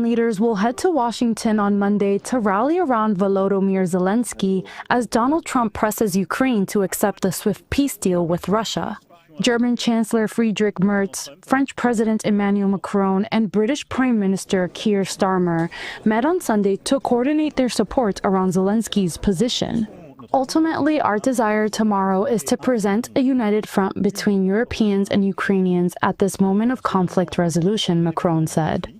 leaders will head to Washington on Monday to rally around Volodymyr Zelensky as Donald Trump presses Ukraine to accept a swift peace deal with Russia. German Chancellor Friedrich Merz, French President Emmanuel Macron, and British Prime Minister Keir Starmer met on Sunday to coordinate their support around Zelensky's position. Ultimately, our desire tomorrow is to present a united front between Europeans and Ukrainians at this moment of conflict resolution, Macron said.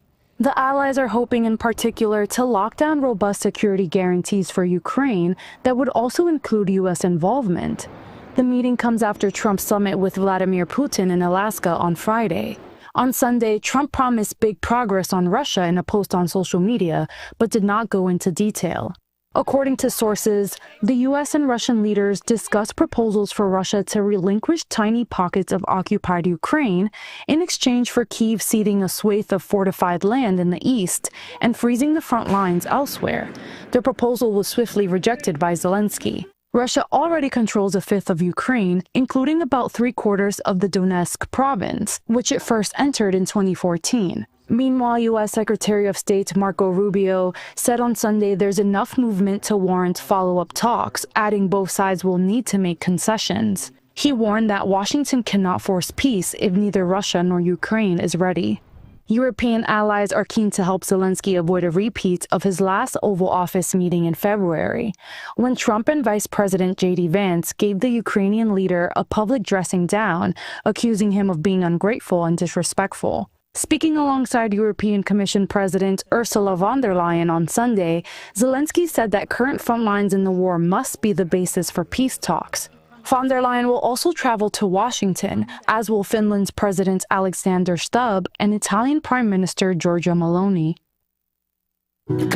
The allies are hoping in particular to lock down robust security guarantees for Ukraine that would also include U.S. involvement. The meeting comes after Trump's summit with Vladimir Putin in Alaska on Friday. On Sunday, Trump promised big progress on Russia in a post on social media, but did not go into detail. According to sources, the U.S. and Russian leaders discussed proposals for Russia to relinquish tiny pockets of occupied Ukraine in exchange for Kyiv ceding a swathe of fortified land in the east and freezing the front lines elsewhere. The proposal was swiftly rejected by Zelensky. Russia already controls a fifth of Ukraine, including about 3/4 of the Donetsk province, which it first entered in 2014. Meanwhile, U.S. Secretary of State Marco Rubio said on Sunday there's enough movement to warrant follow-up talks, adding both sides will need to make concessions. He warned that Washington cannot force peace if neither Russia nor Ukraine is ready. European allies are keen to help Zelensky avoid a repeat of his last Oval Office meeting in February, when Trump and Vice President J.D. Vance gave the Ukrainian leader a public dressing down, accusing him of being ungrateful and disrespectful. Speaking alongside European Commission President Ursula von der Leyen on Sunday, Zelensky said that current front lines in the war must be the basis for peace talks. Von der Leyen will also travel to Washington, as will Finland's President Alexander Stubb and Italian Prime Minister Giorgia Meloni.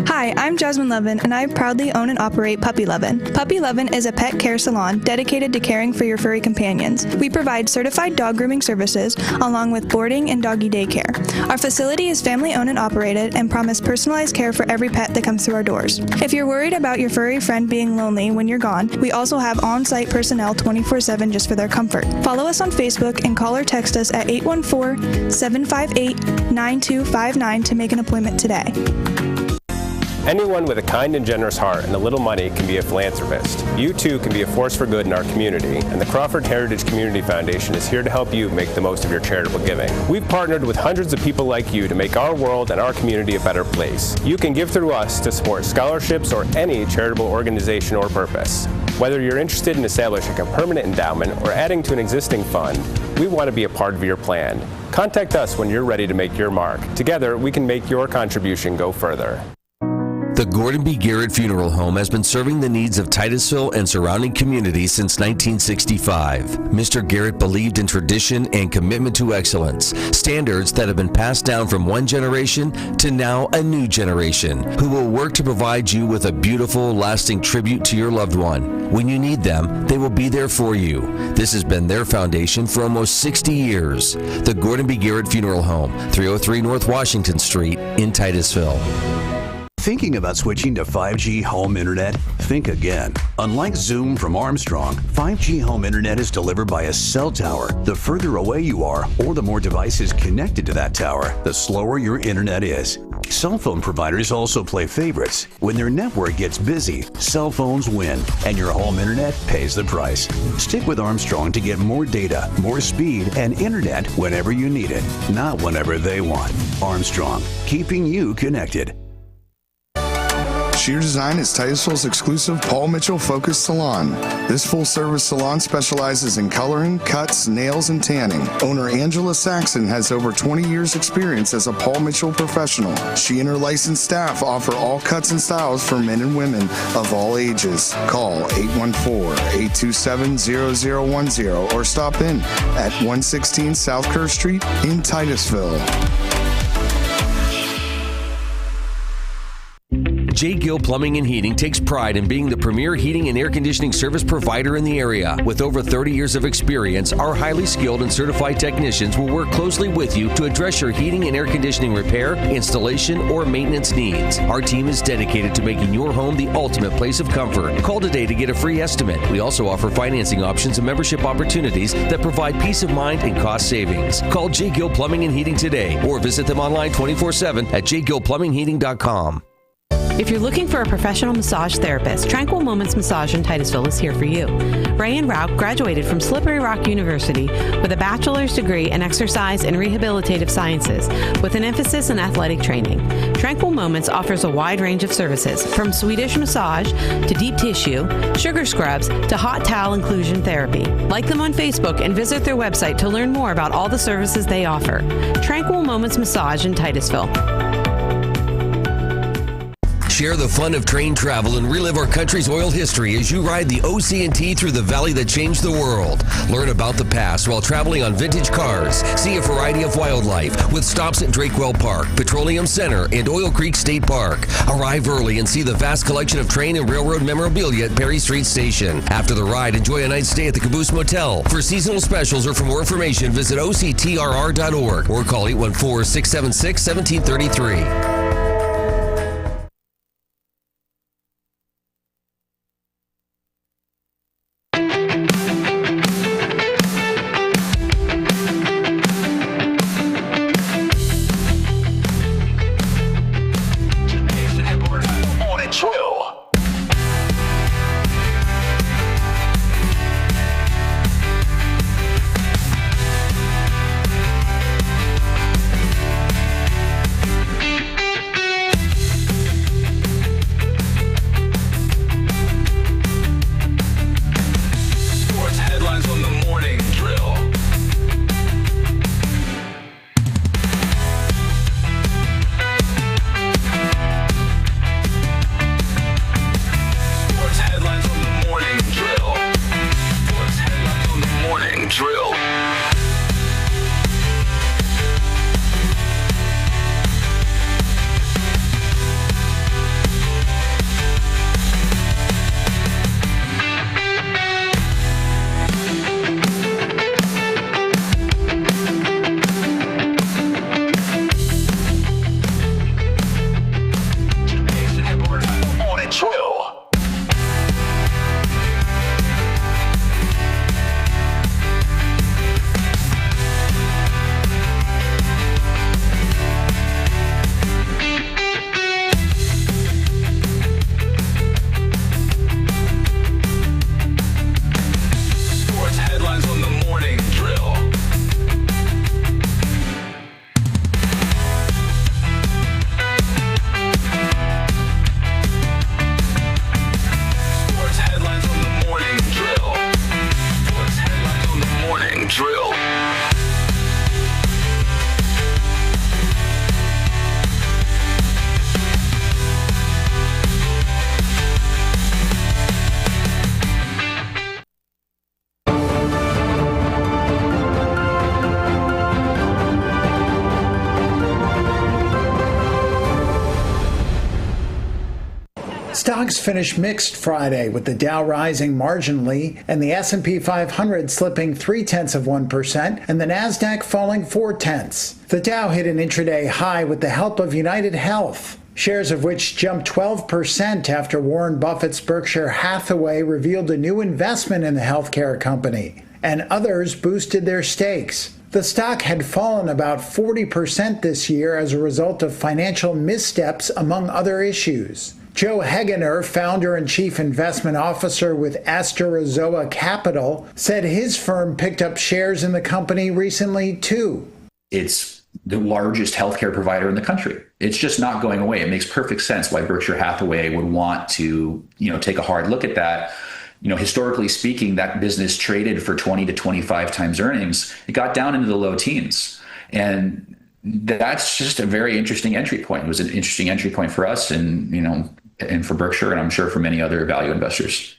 Hi, I'm Jasmine Levin, and I proudly own and operate Puppy Levin. Puppy Levin is a pet care salon dedicated to caring for your furry companions. We provide certified dog grooming services along with boarding and doggy daycare. Our facility is family-owned and operated and promise personalized care for every pet that comes through our doors. If you're worried about your furry friend being lonely when you're gone, we also have on-site personnel 24/7 just for their comfort. Follow us on Facebook and call or text us at 814-758-9259 to make an appointment today. Anyone with a kind and generous heart and a little money can be a philanthropist. You too can be a force for good in our community, and the Crawford Heritage Community Foundation is here to help you make the most of your charitable giving. We've partnered with hundreds of people like you to make our world and our community a better place. You can give through us to support scholarships or any charitable organization or purpose. Whether you're interested in establishing a permanent endowment or adding to an existing fund, we want to be a part of your plan. Contact us when you're ready to make your mark. Together, we can make your contribution go further. The Gordon B. Garrett Funeral Home has been serving the needs of Titusville and surrounding communities since 1965. Mr. Garrett believed in tradition and commitment to excellence, standards that have been passed down from one generation to now a new generation, who will work to provide you with a beautiful, lasting tribute to your loved one. When you need them, they will be there for you. This has been their foundation for almost 60 years. The Gordon B. Garrett Funeral Home, 303 North Washington Street in Titusville. Thinking about switching to 5G home internet? Think again. Unlike Zoom from Armstrong, 5G home internet is delivered by a cell tower. The further away you are, or the more devices connected to that tower, the slower your internet is. Cell phone providers also play favorites. When their network gets busy, cell phones win, and your home internet pays the price. Stick with Armstrong to get more data, more speed, and internet whenever you need it, not whenever they want. Armstrong, keeping you connected. Sheer Design is Titusville's exclusive Paul Mitchell-focused salon. This full-service salon specializes in coloring, cuts, nails, and tanning. Owner Angela Saxon has over 20 years' experience as a Paul Mitchell professional. She and her licensed staff offer all cuts and styles for men and women of all ages. Call 814-827-0010 or stop in at 116 South Kerr Street in Titusville. J. Gill Plumbing and Heating takes pride in being the premier heating and air conditioning service provider in the area. With over 30 years of experience, our highly skilled and certified technicians will work closely with you to address your heating and air conditioning repair, installation, or maintenance needs. Our team is dedicated to making your home the ultimate place of comfort. Call today to get a free estimate. We also offer financing options and membership opportunities that provide peace of mind and cost savings. Call J. Gill Plumbing and Heating today or visit them online 24/7 at jgillplumbingheating.com. If you're looking for a professional massage therapist, Tranquil Moments Massage in Titusville is here for you. Ray and Rauch graduated from Slippery Rock University with a bachelor's degree in exercise and rehabilitative sciences with an emphasis in athletic training. Tranquil Moments offers a wide range of services from Swedish massage to deep tissue, sugar scrubs to hot towel inclusion therapy. Like them on Facebook and visit their website to learn more about all the services they offer. Tranquil Moments Massage in Titusville. Share the fun of train travel and relive our country's oil history as you ride the OC&T through the valley that changed the world. Learn about the past while traveling on vintage cars. See a variety of wildlife with stops at Drakewell Park, Petroleum Center, and Oil Creek State Park. Arrive early and see the vast collection of train and railroad memorabilia at Perry Street Station. After the ride, enjoy a night's stay at the Caboose Motel. For seasonal specials or for more information, visit octrr.org or call 814-676-1733. Stocks finished mixed Friday, with the Dow rising marginally and the S&P 500 slipping 0.3% and the Nasdaq falling 0.4. The Dow hit an intraday high with the help of United Health, shares of which jumped 12% after Warren Buffett's Berkshire Hathaway revealed a new investment in the healthcare company, and others boosted their stakes. The stock had fallen about 40% this year as a result of financial missteps, among other issues. Joe Hegener, founder and chief investment officer with Asterazoa Capital, said his firm picked up shares in the company recently, too. It's the largest healthcare provider in the country. It's just not going away. It makes perfect sense why Berkshire Hathaway would want to, take a hard look at that. Historically speaking, that business traded for 20 to 25 times earnings. It got down into the low teens. And that's just a very interesting entry point. It was an interesting entry point for us and for Berkshire, and I'm sure for many other value investors.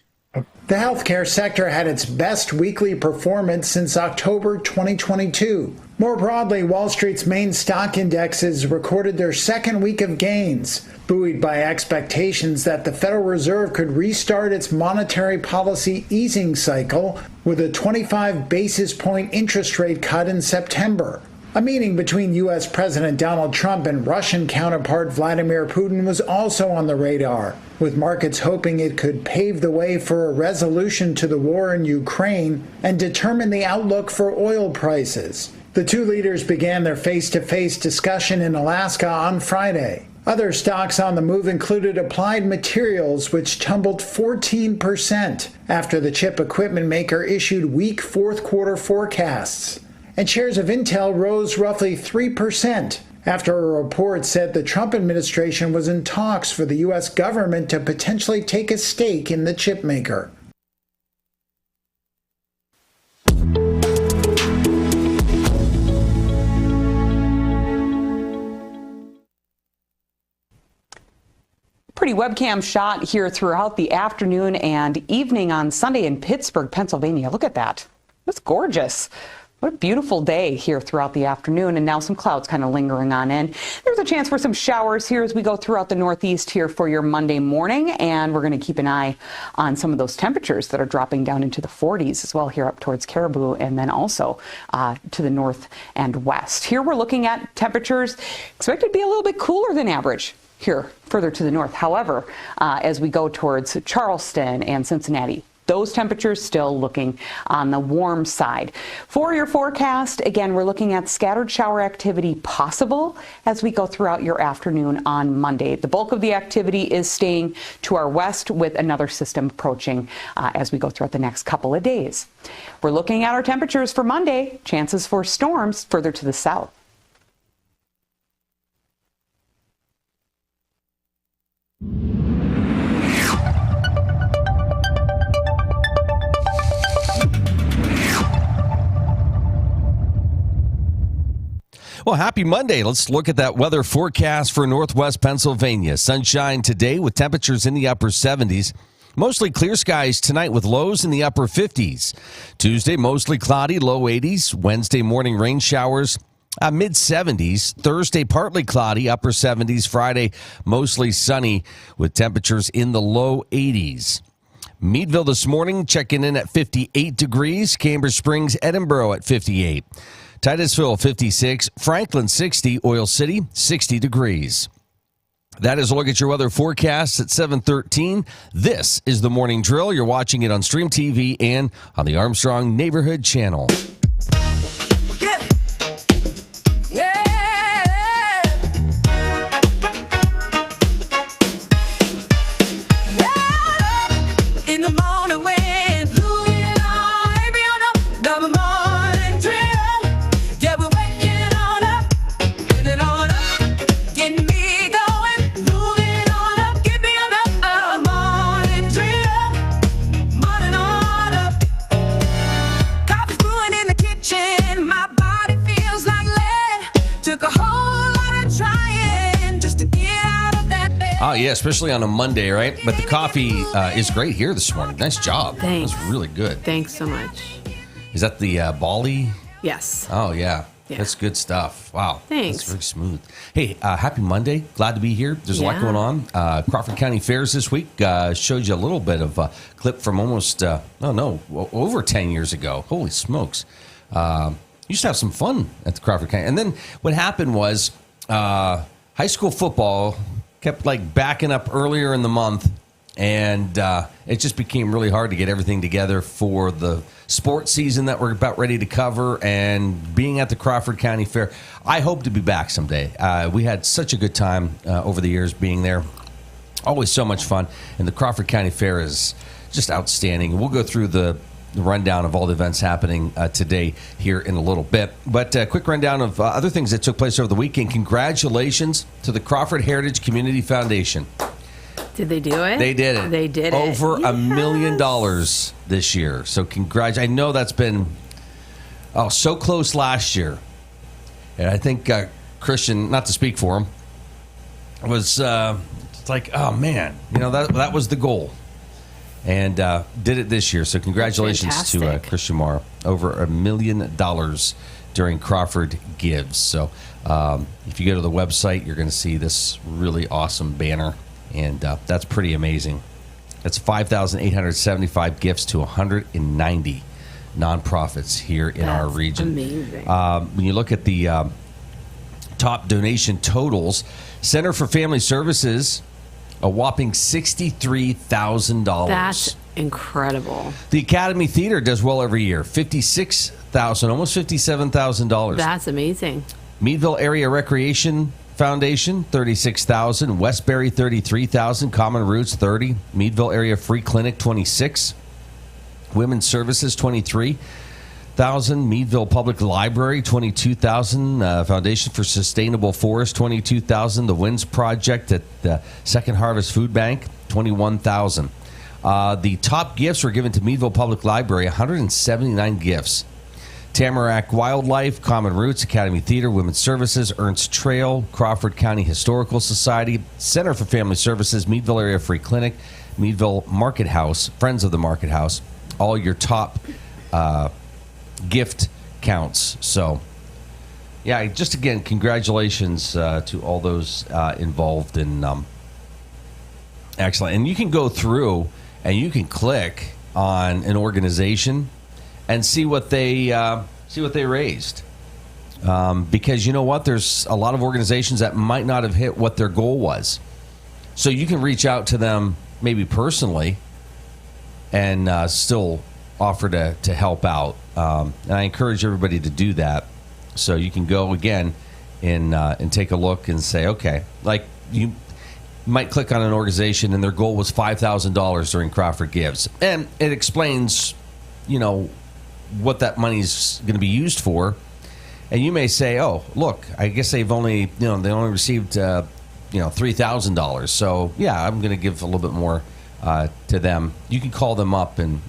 The healthcare sector had its best weekly performance since October 2022. More broadly, Wall Street's main stock indexes recorded their second week of gains, buoyed by expectations that the Federal Reserve could restart its monetary policy easing cycle with a 25 basis point interest rate cut in September. A meeting between U.S. President Donald Trump and Russian counterpart Vladimir Putin was also on the radar, with markets hoping it could pave the way for a resolution to the war in Ukraine and determine the outlook for oil prices. The two leaders began their face-to-face discussion in Alaska on Friday. Other stocks on the move included Applied Materials, which tumbled 14% after the chip equipment maker issued weak fourth-quarter forecasts. And shares of Intel rose roughly 3% after a report said the Trump administration was in talks for the U.S. government to potentially take a stake in the chip maker. Pretty webcam shot here throughout the afternoon and evening on Sunday in Pittsburgh, Pennsylvania. Look at that. That's gorgeous. What a beautiful day here throughout the afternoon, and now some clouds kind of lingering on in. There's a chance for some showers here as we go throughout the Northeast here for your Monday morning, and we're going to keep an eye on some of those temperatures that are dropping down into the 40s as well here up towards Caribou, and then also to the north and west. Here we're looking at temperatures expected to be a little bit cooler than average here further to the north. However, as we go towards Charleston and Cincinnati, those temperatures still looking on the warm side. For your forecast, again, we're looking at scattered shower activity possible as we go throughout your afternoon on Monday. The bulk of the activity is staying to our west with another system approaching as we go throughout the next couple of days. We're looking at our temperatures for Monday, chances for storms further to the south. Well, happy Monday. Let's look at that weather forecast for northwest Pennsylvania. Sunshine today with temperatures in the upper 70s. Mostly clear skies tonight with lows in the upper 50s. Tuesday, mostly cloudy, low 80s. Wednesday morning rain showers, mid 70s. Thursday, partly cloudy, upper 70s. Friday, mostly sunny with temperatures in the low 80s. Meadville this morning checking in at 58 degrees. Cambridge Springs, Edinburgh at 58. Titusville, 56. Franklin, 60. Oil City, 60 degrees. That is a look at your weather forecast at 7:13. This is the Morning Drill. You're watching it on Stream TV and on the Armstrong Neighborhood Channel. Oh, yeah, especially on a Monday, right? But the coffee is great here this morning. Nice job. Thanks. That's really good. Thanks so much. Is that the Bali? Yes. Oh, yeah. That's good stuff. Wow. Thanks. That's very smooth. Hey, happy Monday. Glad to be here. There's a lot going on. Crawford County Fairs this week. Showed you a little bit of a clip from almost, over 10 years ago. Holy smokes. Used to have some fun at the Crawford County. And then what happened was high school football kept backing up earlier in the month, and it just became really hard to get everything together for the sports season that we're about ready to cover and being at the Crawford County Fair. I hope to be back someday. We had such a good time over the years being there. Always so much fun, and the Crawford County Fair is just outstanding. We'll go through the rundown of all the events happening today here in a little bit. But a quick rundown of other things that took place over the weekend. Congratulations to the Crawford Heritage Community Foundation. Did they do it? They did it. They did it. Over $1 million this year. So I know that's been so close last year. And I think Christian, not to speak for him, was oh man, that was the goal. And did it this year. So congratulations to Christian Morrow. Over $1 million during Crawford Gives. So if you go to the website, you're going to see this really awesome banner, and that's pretty amazing. That's 5,875 gifts to 190 nonprofits here in our region. Amazing. When you look at the top donation totals, Center for Family Services, a whopping $63,000. That's incredible. The Academy Theater does well every year, $56,000, almost $57,000. That's amazing. Meadville Area Recreation Foundation, $36,000. Westbury, $33,000. Common Roots, $30,000. Meadville Area Free Clinic, $26,000. Women's Services, $23,000. Meadville Public Library, $22,000. Foundation for Sustainable Forest, $22,000. The Winds Project at the Second Harvest Food Bank, $21,000. The top gifts were given to Meadville Public Library, 179 gifts. Tamarack Wildlife, Common Roots, Academy Theater, Women's Services, Ernst Trail, Crawford County Historical Society, Center for Family Services, Meadville Area Free Clinic, Meadville Market House, Friends of the Market House, all your top gift counts. So, yeah, just again, congratulations to all those involved in excellent. And you can go through and you can click on an organization and see what they raised, because you know what, there's a lot of organizations that might not have hit what their goal was, so you can reach out to them maybe personally and still offer to help out, and I encourage everybody to do that. So you can go again and take a look and say, okay, like you might click on an organization and their goal was $5,000 during Crawford Gives, and it explains, you know, what that money's going to be used for, and you may say, "Oh, look, I guess they only received $3,000, so yeah, I'm going to give a little bit more to them." You can call them up and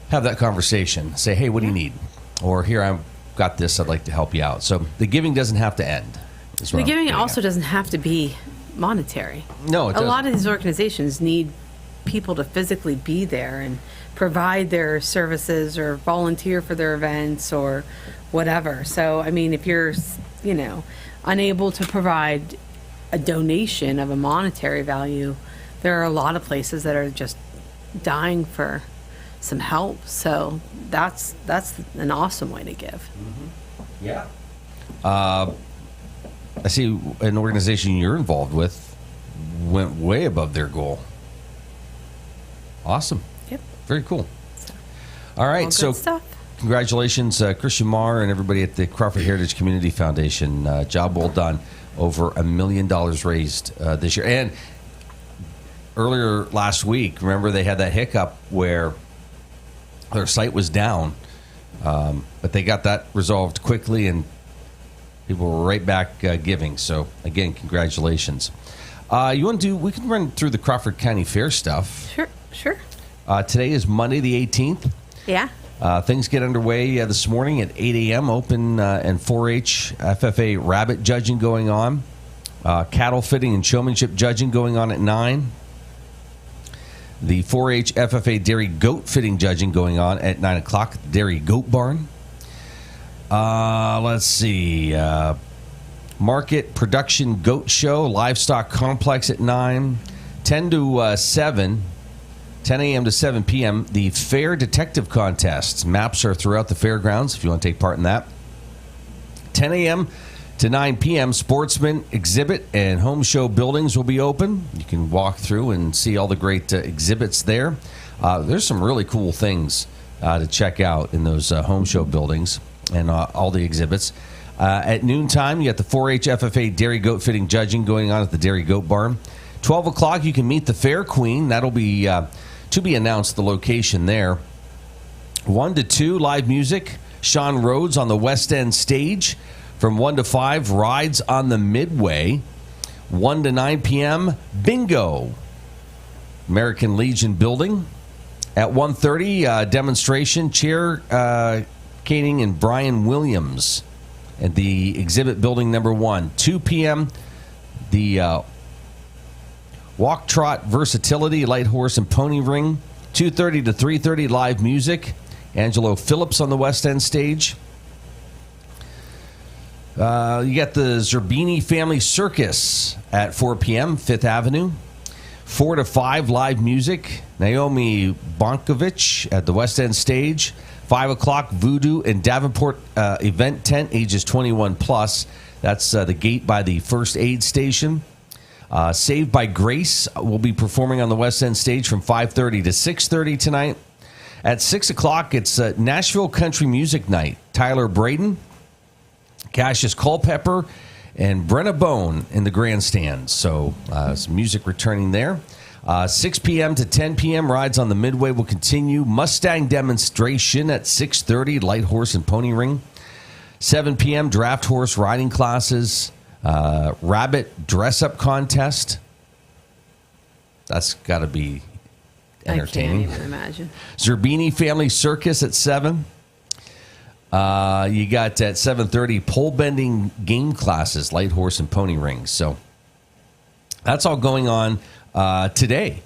have that conversation. Say, "Hey, what do you need?" Or, "Here, I've got this. I'd like to help you out." So the giving doesn't have to end. The giving also doesn't have to be monetary. No, it doesn't. A lot of these organizations need people to physically be there and provide their services or volunteer for their events or whatever. So, I mean, if you're, unable to provide a donation of a monetary value, there are a lot of places that are just dying for some help. So that's an awesome way to give. Mm-hmm. Yeah. I see an organization you're involved with went way above their goal. Awesome. Yep. Very cool. All right. So congratulations, Christian Marr and everybody at the Crawford Heritage Community Foundation. Job well done. Over $1 million raised this year. And earlier last week, remember they had that hiccup where their site was down, but they got that resolved quickly and people were right back giving. So again, congratulations. We can run through the Crawford County Fair stuff. Sure. Today is Monday the 18th. Yeah. Things get underway this morning at 8 a.m. Open and 4-H FFA rabbit judging going on. Cattle fitting and showmanship judging going on at 9. The 4-H FFA dairy goat fitting judging going on at 9 o'clock at the Dairy Goat Barn. Let's see. Market Production Goat Show, Livestock Complex at 9. 10 to 7. 10 a.m. to 7 p.m., the Fair Detective Contests. Maps are throughout the fairgrounds if you want to take part in that. 10 a.m. to 9 p.m., Sportsman Exhibit and Home Show buildings will be open. You can walk through and see all the great exhibits there. There's some really cool things to check out in those Home Show buildings and all the exhibits. At noontime, you got the 4-H FFA Dairy Goat Fitting Judging going on at the Dairy Goat Barn. 12 o'clock, you can meet the Fair Queen. That'll be to be announced, the location there. 1 to 2, live music. Sean Rhodes on the West End stage. From 1 to 5, rides on the Midway. 1 to 9 p.m., bingo. American Legion building. At 1:30, demonstration, chair caning and Brian Williams at the exhibit building number 1. 2 p.m., the Walk Trot Versatility, Light Horse and Pony Ring. 2:30 to 3:30, live music. Angelo Phillips on the West End stage. You got the Zerbini Family Circus at 4 p.m., 5th Avenue. 4 to 5, live music. Naomi Bonkovich at the West End stage. 5 o'clock, Voodoo and Davenport event tent, ages 21 plus. That's the gate by the first aid station. Saved by Grace will be performing on the West End stage from 5:30 to 6:30 tonight. At 6 o'clock, it's Nashville Country Music Night. Tyler Braden, Cassius Culpepper, and Brenna Bone in the grandstands. So some music returning there. 6 p.m. to 10 p.m. rides on the Midway will continue. Mustang demonstration at 6:30, light horse and pony ring. 7 p.m. draft horse riding classes. Rabbit dress-up contest. That's got to be entertaining. I can't even imagine. Zerbini Family Circus at 7. You got at 7:30 pole bending game classes, light horse and pony rings. So that's all going on today.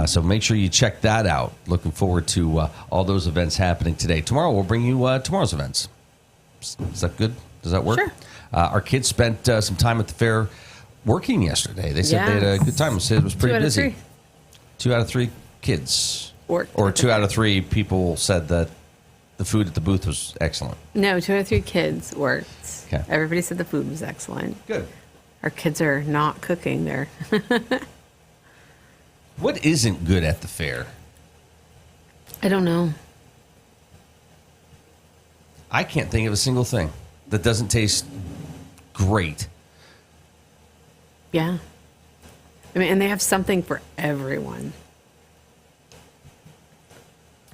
So make sure you check that out. Looking forward to all those events happening today. Tomorrow we'll bring you tomorrow's events. Is that good? Does that work? Sure. Our kids spent some time at the fair working yesterday. They said they had a good time. They said it was pretty busy. 2 out of 3 kids worked. Or 2 out of 3 people said that the food at the booth was excellent. No, 2 out of 3 kids worked. Okay. Everybody said the food was excellent. Good. Our kids are not cooking there. What isn't good at the fair? I don't know. I can't think of a single thing that doesn't taste great. Yeah. I mean, and they have something for everyone.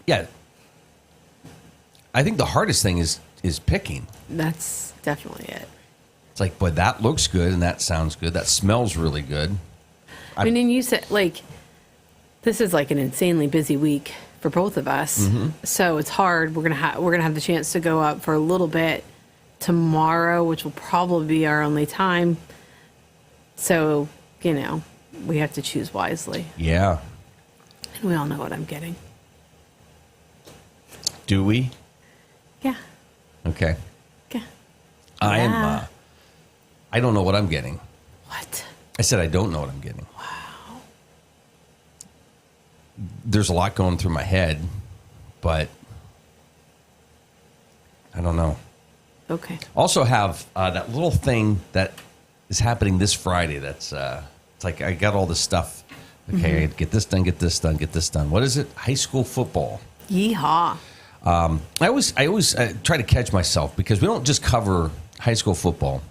Yeah. I think the hardest thing is picking. That's definitely it. It's like, boy, that looks good and that sounds good. That smells really good. I mean, and you said, like, this is like an insanely busy week for both of us. Mm-hmm. So it's hard. We're gonna have the chance to go up for a little bit tomorrow, which will probably be our only time. So, you know, we have to choose wisely. Yeah. And we all know what I'm getting. Do we? Yeah. Okay. Yeah. I am. I don't know what I'm getting. What? I said I don't know what I'm getting. Wow. There's a lot going through my head, but I don't know. Okay. Also have that little thing that is happening this Friday. That's it's like I got all this stuff. Okay, get this done, get this done, get this done. What is it? High school football. Yeehaw. I always try to catch myself because we don't just cover high school football.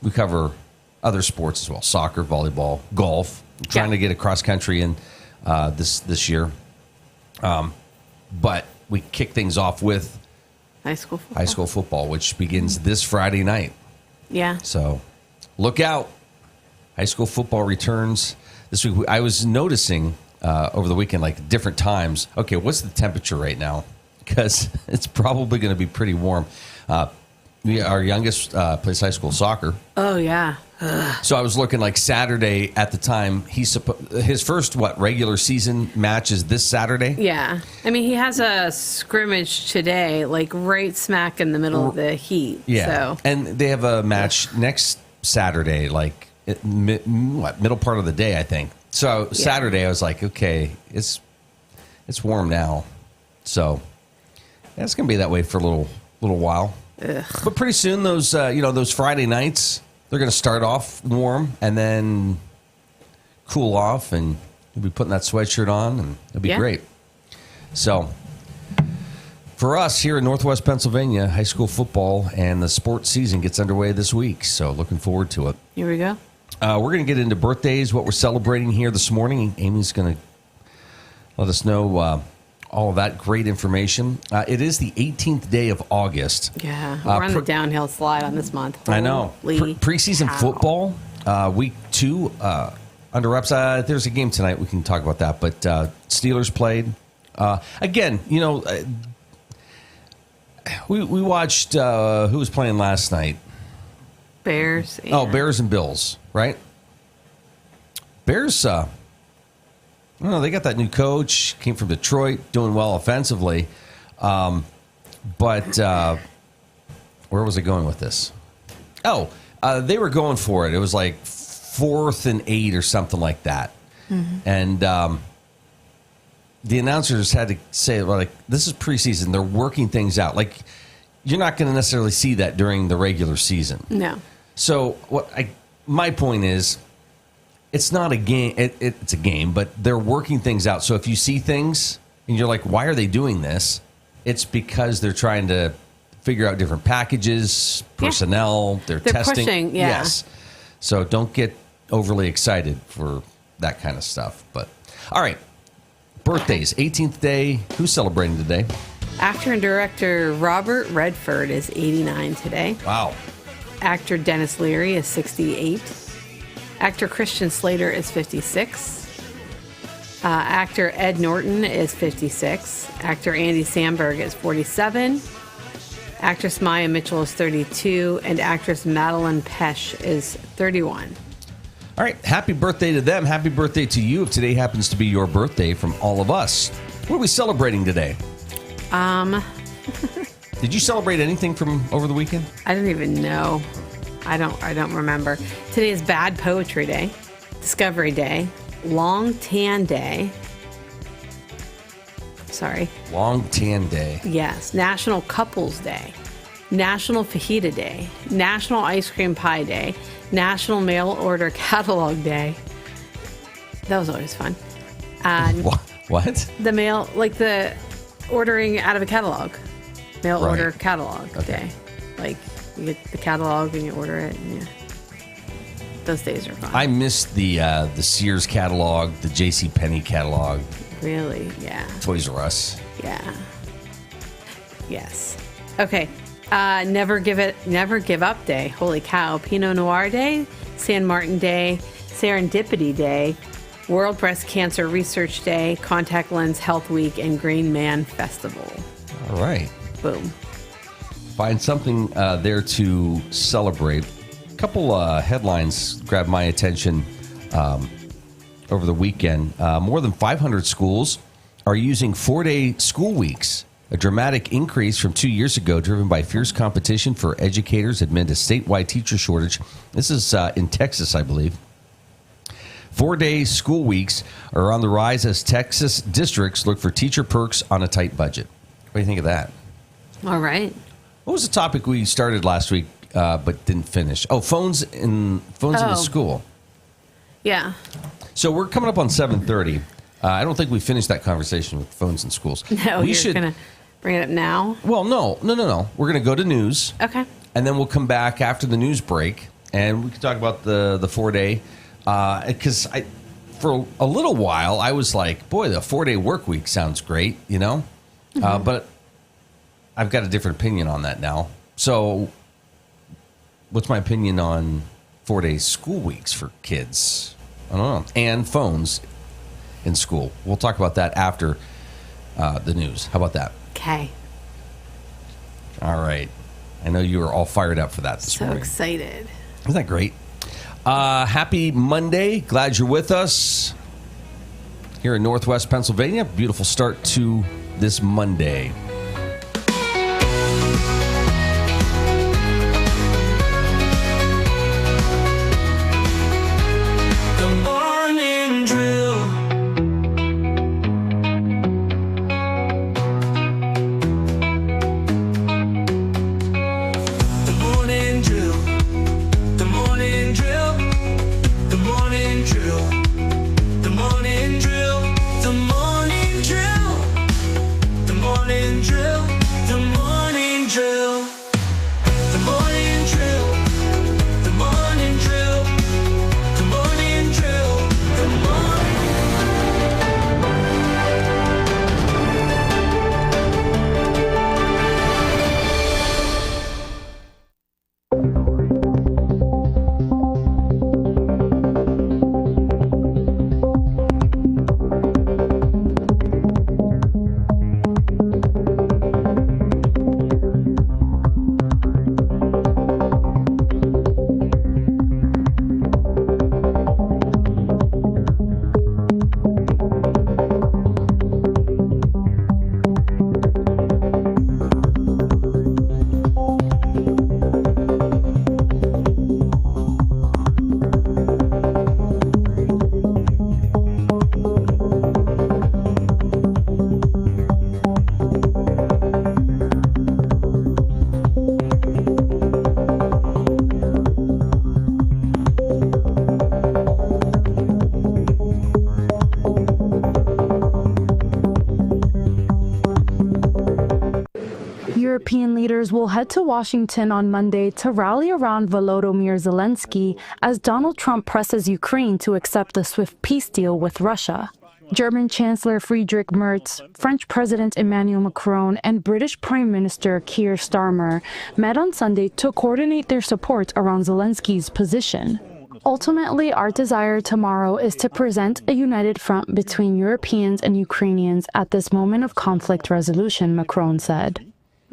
We cover other sports as well: soccer, volleyball, golf. I'm trying to get a cross country in this year, but we kick things off with high school football, which begins this Friday night. Yeah. So look out! High school football returns this week. I was noticing over the weekend, like different times. Okay, what's the temperature right now? Because it's probably going to be pretty warm. Our youngest plays high school soccer. Oh, yeah. So I was looking like Saturday at the time. His first, regular season match is this Saturday? Yeah. I mean, he has a scrimmage today, like right smack in the middle of the heat. Yeah. So. And they have a match next Saturday, like middle part of the day, I think. So Saturday I was like, okay, it's warm now. So it's going to be that way for a little while. Ugh. But pretty soon those Friday nights, they're going to start off warm and then cool off, and you'll be putting that sweatshirt on, and it'll be great. So for us here in Northwest Pennsylvania, high school football and the sports season gets underway this week. So looking forward to it. Here we go. We're going to get into birthdays, what we're celebrating here this morning. Amy's going to let us know all of that great information. It is the 18th day of August. Yeah, we're on the downhill slide on this month. I know. Preseason football, week 2, under reps. There's a game tonight. We can talk about that. But Steelers played. Again, we watched who was playing last night? Bears. Bears and Bills, right? Bears, they got that new coach, came from Detroit, doing well offensively. But where was I going with this? Oh, they were going for it. It was like 4th and 8 or something like that. Mm-hmm. And the announcers had to say, like, this is preseason. They're working things out. Like, you're not going to necessarily see that during the regular season. No. So my point is, it's not a game. It's a game, but they're working things out. So if you see things and you're like, why are they doing this? It's because they're trying to figure out different packages, personnel, they're testing. Pushing, yeah. Yes. So don't get overly excited for that kind of stuff. But all right. Birthdays, 18th day. Who's celebrating today? Actor and director Robert Redford is 89 today. Wow. Actor Dennis Leary is 68. Actor Christian Slater is 56. Actor Ed Norton is 56. Actor Andy Samberg is 47. Actress Maya Mitchell is 32. And actress Madeline Pesh is 31. All right. Happy birthday to them. Happy birthday to you if today happens to be your birthday from all of us. What are we celebrating today? Did you celebrate anything from over the weekend? I don't even know. I don't remember. Today is Bad Poetry Day, Discovery Day, Long Tan Day. Sorry. Long Tan Day. Yes. National Couples Day, National Fajita Day, National Ice Cream Pie Day, National Mail Order Catalog Day. That was always fun. What? The mail, like the ordering out of a catalog. Mail order catalog day. Like, you get the catalog and you order it. And those days are fun. I missed the Sears catalog, the JCPenney catalog. Really? Yeah. Toys R Us. Yeah. Yes. Okay. Never Give Up Day. Holy cow. Pinot Noir Day. San Martin Day. Serendipity Day. World Breast Cancer Research Day. Contact Lens Health Week. And Green Man Festival. All right. Boom. Find something there to celebrate. A couple headlines grabbed my attention over the weekend. More than 500 schools are using 4-day school weeks, a dramatic increase from 2 years ago, driven by fierce competition for educators amid a statewide teacher shortage. This is in Texas, I believe. 4-day school weeks are on the rise as Texas districts look for teacher perks on a tight budget. What do you think of that? All right. What was the topic we started last week but didn't finish? Oh, phones in the school. Yeah. So we're coming up on 7:30. I don't think we finished that conversation with phones in schools. No, you're going to bring it up now? Well, no. We're going to go to news. Okay. And then we'll come back after the news break, and we can talk about the 4-day. Because for a little while, I was like, boy, the 4-day work week sounds great, you know? Mm-hmm. But I've got a different opinion on that now. So what's my opinion on 4-day school weeks for kids? I don't know. And phones in school. We'll talk about that after the news. How about that? Okay. All right. I know you were all fired up for that this morning. So excited. Isn't that great? Happy Monday. Glad you're with us here in Northwest Pennsylvania. Beautiful start to this Monday. European leaders will head to Washington on Monday to rally around Volodymyr Zelensky as Donald Trump presses Ukraine to accept the swift peace deal with Russia. German Chancellor Friedrich Merz, French President Emmanuel Macron, and British Prime Minister Keir Starmer met on Sunday to coordinate their support around Zelensky's position. Ultimately, our desire tomorrow is to present a united front between Europeans and Ukrainians at this moment of conflict resolution, Macron said.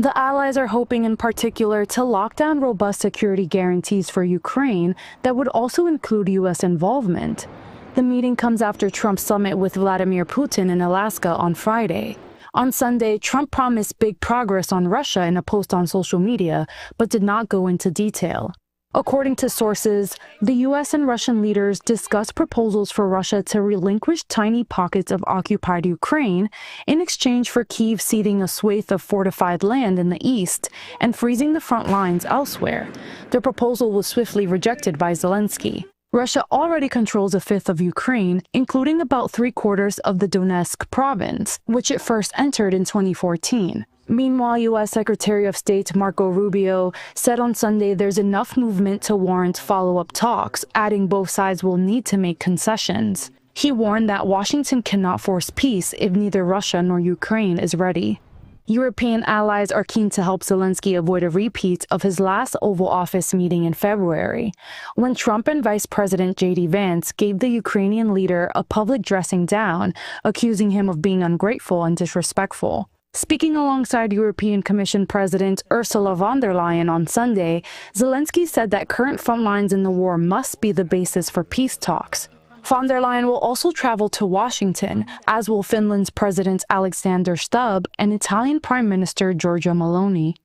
The allies are hoping in particular to lock down robust security guarantees for Ukraine that would also include U.S. involvement. The meeting comes after Trump's summit with Vladimir Putin in Alaska on Friday. On Sunday, Trump promised big progress on Russia in a post on social media, but did not go into detail. According to sources, the U.S. and Russian leaders discussed proposals for Russia to relinquish tiny pockets of occupied Ukraine in exchange for Kyiv ceding a swathe of fortified land in the east and freezing the front lines elsewhere. The proposal was swiftly rejected by Zelensky. Russia already controls a fifth of Ukraine, including about 3/4 of the Donetsk province, which it first entered in 2014. Meanwhile, U.S. Secretary of State Marco Rubio said on Sunday there's enough movement to warrant follow-up talks, adding both sides will need to make concessions. He warned that Washington cannot force peace if neither Russia nor Ukraine is ready. European allies are keen to help Zelensky avoid a repeat of his last Oval Office meeting in February, when Trump and Vice President J.D. Vance gave the Ukrainian leader a public dressing down, accusing him of being ungrateful and disrespectful. Speaking alongside European Commission President Ursula von der Leyen on Sunday, Zelensky said that current front lines in the war must be the basis for peace talks. Von der Leyen will also travel to Washington, as will Finland's President Alexander Stubb and Italian Prime Minister Giorgia Meloni.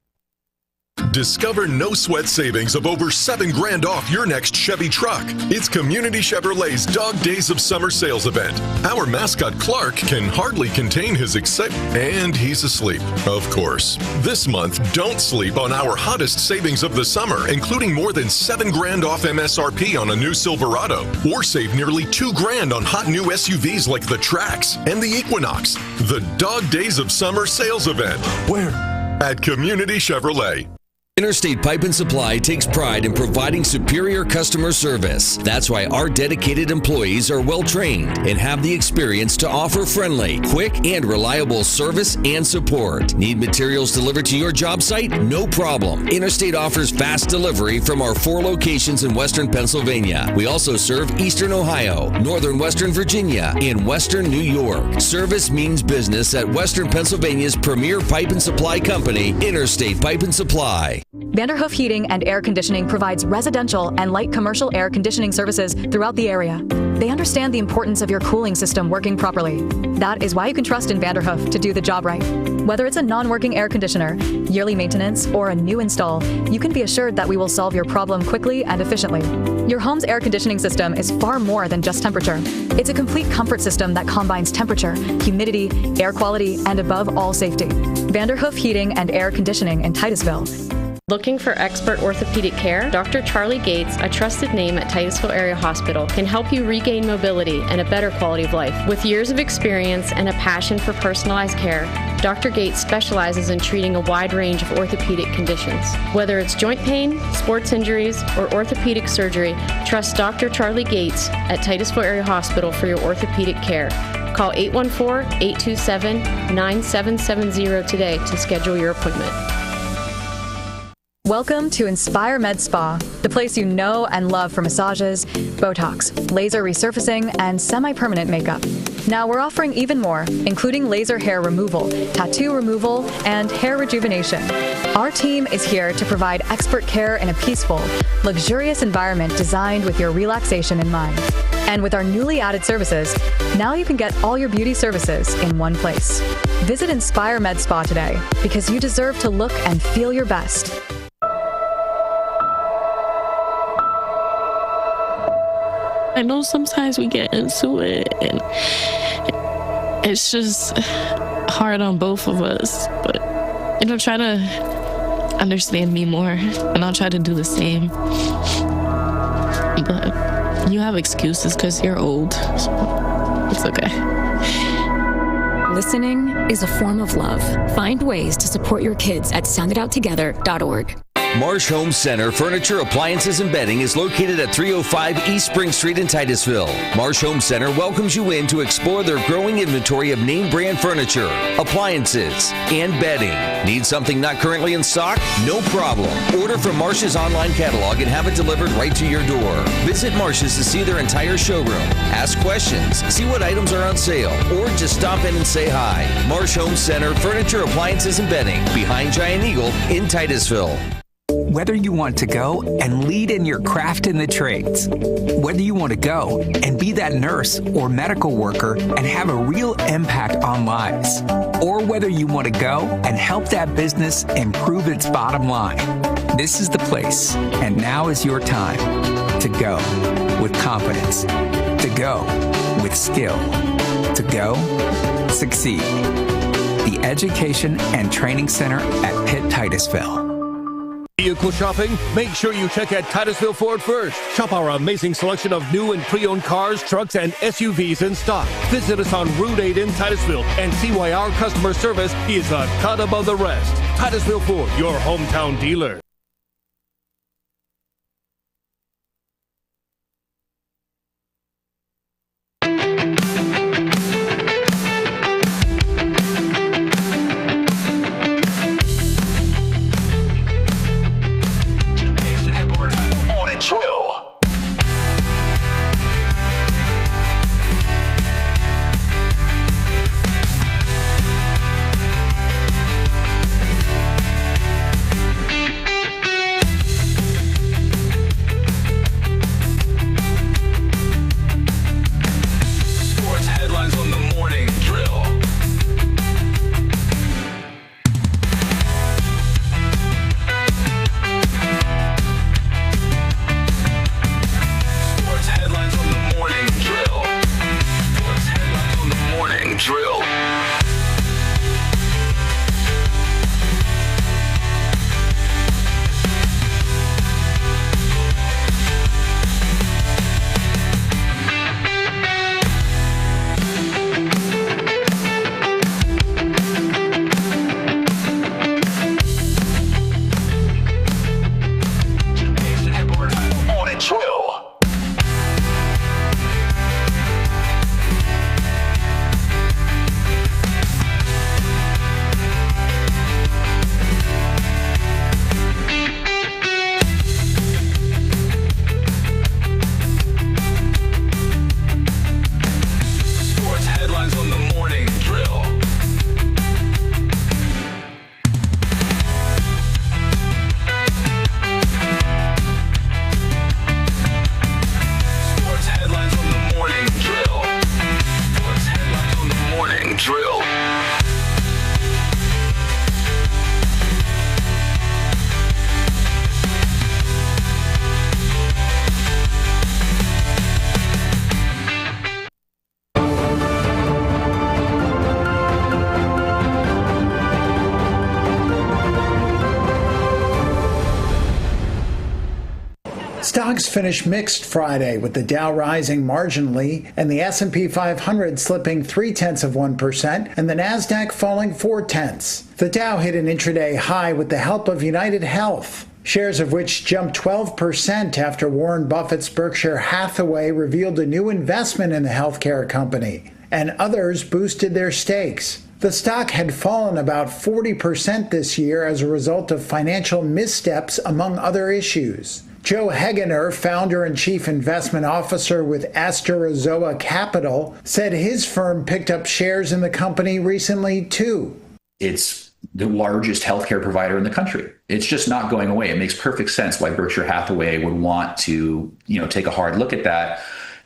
Discover no-sweat savings of over $7,000 off your next Chevy truck. It's Community Chevrolet's Dog Days of Summer sales event. Our mascot Clark can hardly contain his excitement, and he's asleep, of course. This month, don't sleep on our hottest savings of the summer, including more than $7,000 off MSRP on a new Silverado, or save nearly $2,000 on hot new SUVs like the Trax and the Equinox. The Dog Days of Summer sales event. Where? At Community Chevrolet. Interstate Pipe and Supply takes pride in providing superior customer service. That's why our dedicated employees are well trained and have the experience to offer friendly, quick, and reliable service and support. Need materials delivered to your job site? No problem. Interstate offers fast delivery from our 4 locations in Western Pennsylvania. We also serve Eastern Ohio, Northern Western Virginia, and Western New York. Service means business at Western Pennsylvania's premier pipe and supply company, Interstate Pipe and Supply. Vanderhoof Heating and Air Conditioning provides residential and light commercial air conditioning services throughout the area. They understand the importance of your cooling system working properly. That is why you can trust in Vanderhoof to do the job right. Whether it's a non-working air conditioner, yearly maintenance, or a new install, you can be assured that we will solve your problem quickly and efficiently. Your home's air conditioning system is far more than just temperature. It's a complete comfort system that combines temperature, humidity, air quality, and above all, safety. Vanderhoof Heating and Air Conditioning in Titusville. Looking for expert orthopedic care? Dr. Charlie Gates, a trusted name at Titusville Area Hospital, can help you regain mobility and a better quality of life. With years of experience and a passion for personalized care, Dr. Gates specializes in treating a wide range of orthopedic conditions. Whether it's joint pain, sports injuries, or orthopedic surgery, trust Dr. Charlie Gates at Titusville Area Hospital for your orthopedic care. Call 814-827-9770 today to schedule your appointment. Welcome to Inspire Med Spa, the place you know and love for massages, Botox, laser resurfacing, and semi-permanent makeup. Now we're offering even more, including laser hair removal, tattoo removal, and hair rejuvenation. Our team is here to provide expert care in a peaceful, luxurious environment designed with your relaxation in mind. And with our newly added services, now you can get all your beauty services in one place. Visit Inspire Med Spa today, because you deserve to look and feel your best. I know sometimes we get into it and it's just hard on both of us, but try to understand me more and I'll try to do the same. But you have excuses because you're old, so it's okay. Listening is a form of love. Find ways to support your kids at sounditouttogether.org. Marsh Home Center Furniture, Appliances, and Bedding is located at 305 East Spring Street in Titusville. Marsh Home Center welcomes you in to explore their growing inventory of name brand furniture, appliances, and bedding. Need something not currently in stock? No problem. Order from Marsh's online catalog and have it delivered right to your door. Visit Marsh's to see their entire showroom, ask questions, see what items are on sale, or just stop in and say hi. Marsh Home Center Furniture, Appliances, and Bedding, behind Giant Eagle in Titusville. Whether you want to go and lead in your craft in the trades, whether you want to go and be that nurse or medical worker and have a real impact on lives, or whether you want to go and help that business improve its bottom line, this is the place, and now is your time to go with confidence, to go with skill, to go succeed. The Education and Training Center at Pitt Titusville. Vehicle shopping? Make sure you check out Titusville Ford first. Shop our amazing selection of new and pre-owned cars, trucks, and SUVs in stock. Visit us on Route 8 in Titusville and see why our customer service is a cut above the rest. Titusville Ford, your hometown dealer. Stocks finished mixed Friday, with the Dow rising marginally and the S&P 500 slipping 0.3% and the Nasdaq falling 0.4. The Dow hit an intraday high with the help of United Health, shares of which jumped 12% after Warren Buffett's Berkshire Hathaway revealed a new investment in the healthcare company, and others boosted their stakes. The stock had fallen about 40% this year as a result of financial missteps, among other issues. Joe Hegener, founder and chief investment officer with Asterazoa Capital, said his firm picked up shares in the company recently, too. It's the largest healthcare provider in the country. It's just not going away. It makes perfect sense why Berkshire Hathaway would want to, take a hard look at that.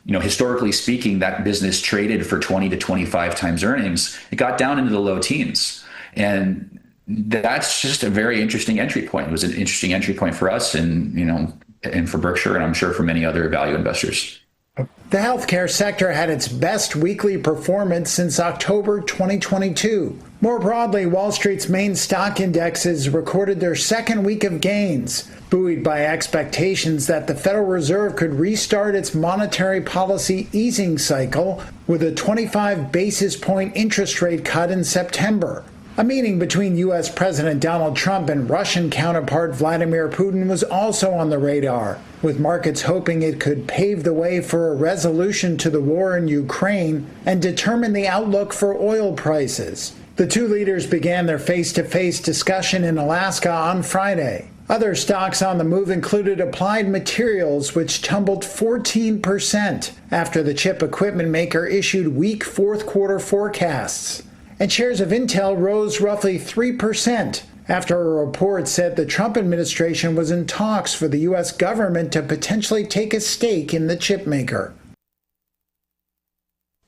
Historically speaking, that business traded for 20 to 25 times earnings. It got down into the low teens. And that's just a very interesting entry point. It was an interesting entry point for us and for Berkshire, and I'm sure for many other value investors. The healthcare sector had its best weekly performance since October 2022. More broadly, Wall Street's main stock indexes recorded their second week of gains, buoyed by expectations that the Federal Reserve could restart its monetary policy easing cycle with a 25 basis point interest rate cut in September. A meeting between U.S. President Donald Trump and Russian counterpart Vladimir Putin was also on the radar, with markets hoping it could pave the way for a resolution to the war in Ukraine and determine the outlook for oil prices. The two leaders began their face-to-face discussion in Alaska on Friday. Other stocks on the move included Applied Materials, which tumbled 14% after the chip equipment maker issued weak fourth quarter forecasts. And shares of Intel rose roughly 3% after a report said the Trump administration was in talks for the U.S. government to potentially take a stake in the chip maker.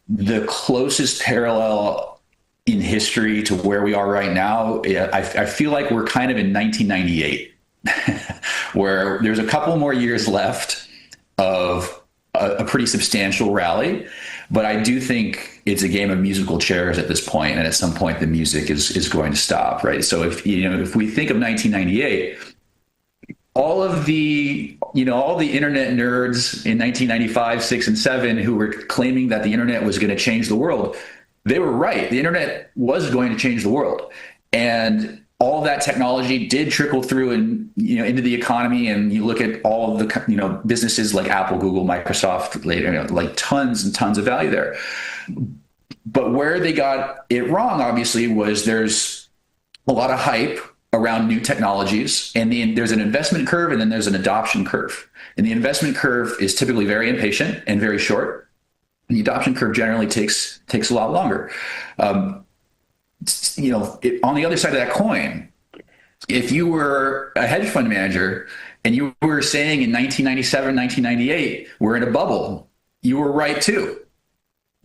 The closest parallel in history to where we are right now, I feel like we're kind of in 1998, where there's a couple more years left of a pretty substantial rally. But I do think it's a game of musical chairs at this point, and at some point the music is going to stop, right? So if we think of 1998, all the internet nerds in 1995, 6, and 7 who were claiming that the internet was going to change the world, they were right. The internet was going to change the world, and all that technology did trickle through and into the economy. And you look at all of the businesses like Apple, Google, Microsoft, like tons and tons of value there. But where they got it wrong, obviously, was there's a lot of hype around new technologies, and there's an investment curve, and then there's an adoption curve. And the investment curve is typically very impatient and very short. And the adoption curve generally takes a lot longer. On the other side of that coin, if you were a hedge fund manager and you were saying in 1997, 1998, we're in a bubble, you were right too.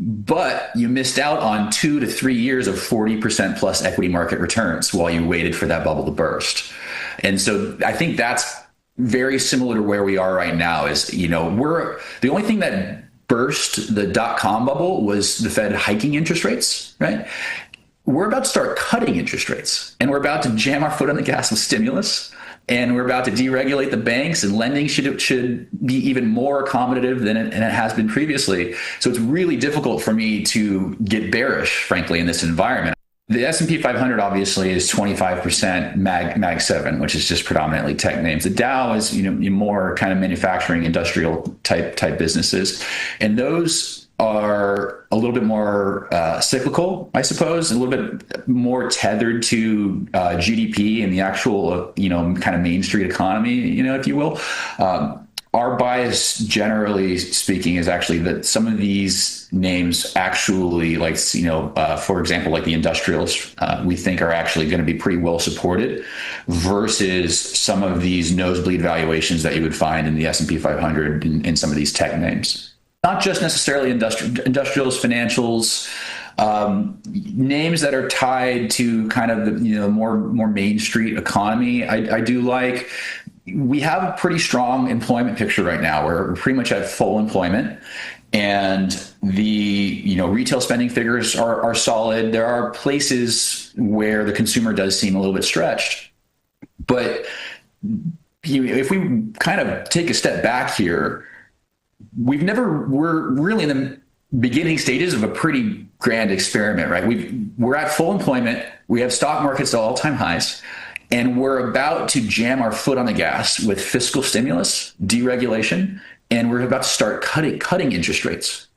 But you missed out on 2 to 3 years of 40% plus equity market returns while you waited for that bubble to burst. And so I think that's very similar to where we are right now. Is we're the only thing that burst the .com bubble was the Fed hiking interest rates, right? We're about to start cutting interest rates, and we're about to jam our foot on the gas with stimulus, and we're about to deregulate the banks, and lending should be even more accommodative than it has been previously. So it's really difficult for me to get bearish, frankly, in this environment. The S&P 500 obviously is 25% Mag 7, which is just predominantly tech names. The Dow is more kind of manufacturing, industrial type businesses, and those are a little bit more cyclical, I suppose, a little bit more tethered to GDP and the actual, kind of Main Street economy, if you will. Our bias, generally speaking, is actually that some of these names actually, like, for example, like the industrials, we think are actually going to be pretty well supported versus some of these nosebleed valuations that you would find in the S&P 500 in some of these tech names. Not just necessarily industrials, financials, names that are tied to kind of the more Main Street economy. I do like. We have a pretty strong employment picture right now. We're pretty much at full employment, and the retail spending figures are solid. There are places where the consumer does seem a little bit stretched, but if we kind of take a step back here, we're really in the beginning stages of a pretty grand experiment, right? We're at full employment. We have stock markets at all-time highs, and we're about to jam our foot on the gas with fiscal stimulus, deregulation, and we're about to start cutting interest rates.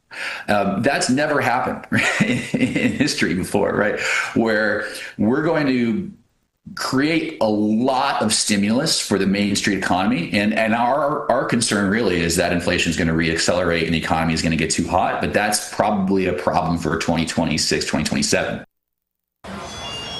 That's never happened in history before, right? Where we're going to create a lot of stimulus for the Main Street economy. And our concern really is that inflation is going to reaccelerate and the economy is going to get too hot. But that's probably a problem for 2026, 2027.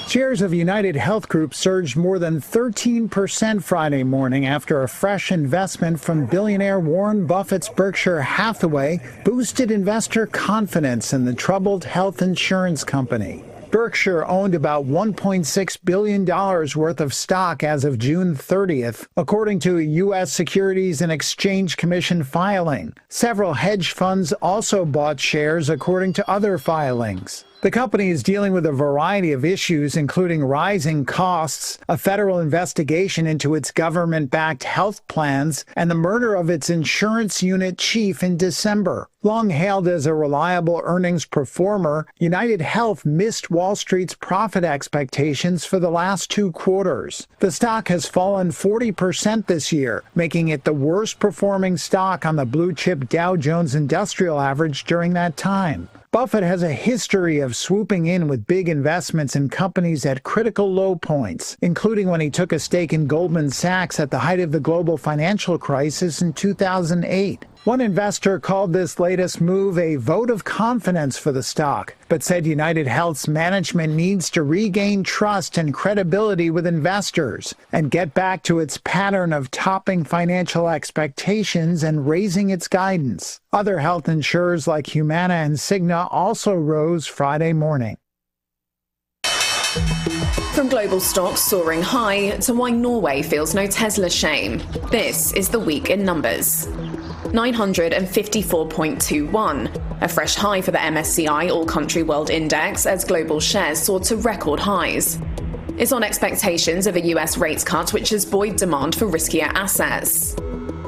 Shares of United Health Group surged more than 13% Friday morning after a fresh investment from billionaire Warren Buffett's Berkshire Hathaway boosted investor confidence in the troubled health insurance company. Berkshire owned about $1.6 billion worth of stock as of June 30th, according to a U.S. Securities and Exchange Commission filing. Several hedge funds also bought shares according to other filings. The company is dealing with a variety of issues, including rising costs, a federal investigation into its government-backed health plans, and the murder of its insurance unit chief in December. Long hailed as a reliable earnings performer, United Health missed Wall Street's profit expectations for the last 2 quarters. The stock has fallen 40% this year, making it the worst performing stock on the blue-chip Dow Jones Industrial Average during that time. Buffett has a history of swooping in with big investments in companies at critical low points, including when he took a stake in Goldman Sachs at the height of the global financial crisis in 2008. One investor called this latest move a vote of confidence for the stock, but said United Health's management needs to regain trust and credibility with investors and get back to its pattern of topping financial expectations and raising its guidance. Other health insurers like Humana and Cigna also rose Friday morning. From global stocks soaring high to why Norway feels no Tesla shame, this is the week in numbers. 954.21, a fresh high for the MSCI All-Country World Index as global shares soared to record highs. It's on expectations of a US rates cut which has buoyed demand for riskier assets.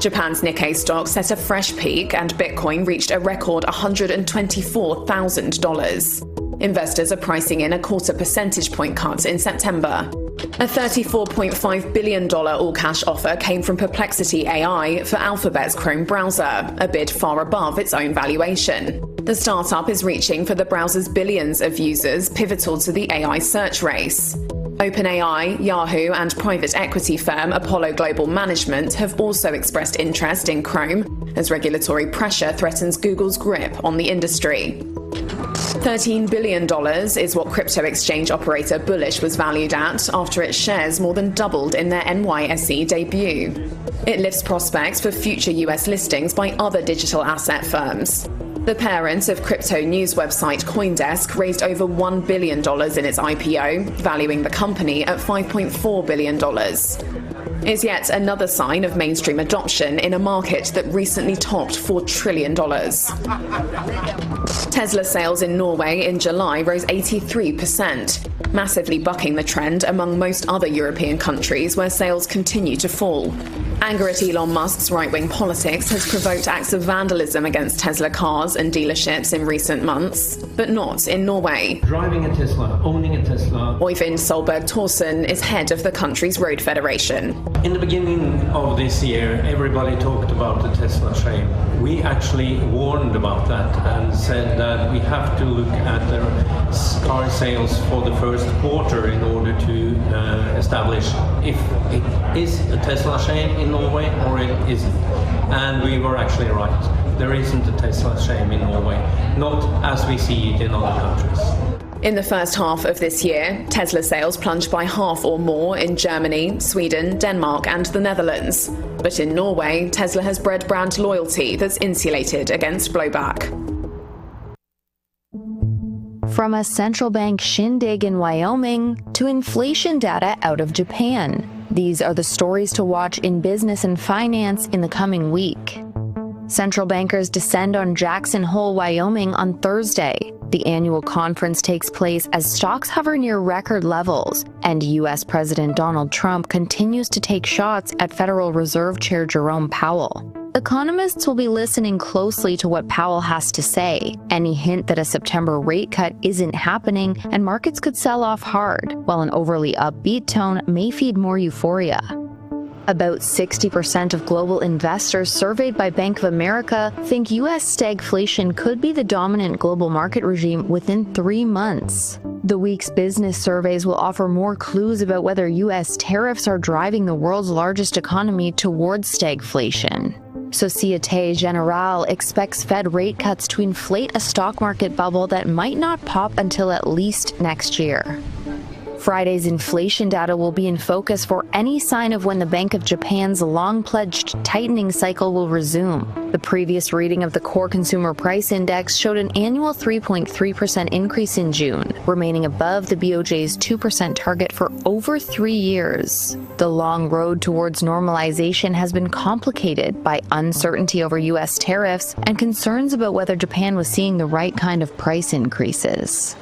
Japan's Nikkei stock set a fresh peak and Bitcoin reached a record $124,000. Investors are pricing in a 0.25 percentage point cut in September. A $34.5 billion all-cash offer came from Perplexity AI for Alphabet's Chrome browser, a bid far above its own valuation. The startup is reaching for the browser's billions of users, pivotal to the AI search race. OpenAI, Yahoo, and private equity firm Apollo Global Management have also expressed interest in Chrome as regulatory pressure threatens Google's grip on the industry. $13 billion is what crypto exchange operator Bullish was valued at after its shares more than doubled in their NYSE debut. It lifts prospects for future US listings by other digital asset firms. The parent of crypto news website CoinDesk raised over $1 billion in its IPO, valuing the company at $5.4 billion. It's yet another sign of mainstream adoption in a market that recently topped $4 trillion. Tesla sales in Norway in July rose 83%, massively bucking the trend among most other European countries where sales continue to fall. Anger at Elon Musk's right-wing politics has provoked acts of vandalism against Tesla cars and dealerships in recent months, but not in Norway. Driving a Tesla, owning a Tesla. Øyvind Solberg Thorsen is head of the country's road federation. In the beginning of this year, everybody talked about the Tesla shame. We actually warned about that and said that we have to look at the car sales for the first quarter in order to establish if it is a Tesla shame in Norway or it isn't. And we were actually right. There isn't a Tesla shame in Norway, not as we see it in other countries. In the first half of this year, Tesla sales plunged by half or more in Germany, Sweden, Denmark, and the Netherlands. But in Norway, Tesla has bred brand loyalty that's insulated against blowback. From a central bank shindig in Wyoming to inflation data out of Japan, these are the stories to watch in business and finance in the coming week. Central bankers descend on Jackson Hole, Wyoming on Thursday. The annual conference takes place as stocks hover near record levels, and U.S. President Donald Trump continues to take shots at Federal Reserve Chair Jerome Powell. Economists will be listening closely to what Powell has to say. Any hint that a September rate cut isn't happening, and markets could sell off hard, while an overly upbeat tone may feed more euphoria. About 60% of global investors surveyed by Bank of America think U.S. stagflation could be the dominant global market regime within 3 months. The week's business surveys will offer more clues about whether U.S. tariffs are driving the world's largest economy towards stagflation. Societe Generale expects Fed rate cuts to inflate a stock market bubble that might not pop until at least next year. Friday's inflation data will be in focus for any sign of when the Bank of Japan's long-pledged tightening cycle will resume. The previous reading of the Core Consumer Price Index showed an annual 3.3% increase in June, remaining above the BOJ's 2% target for over 3 years. The long road towards normalization has been complicated by uncertainty over U.S. tariffs and concerns about whether Japan was seeing the right kind of price increases.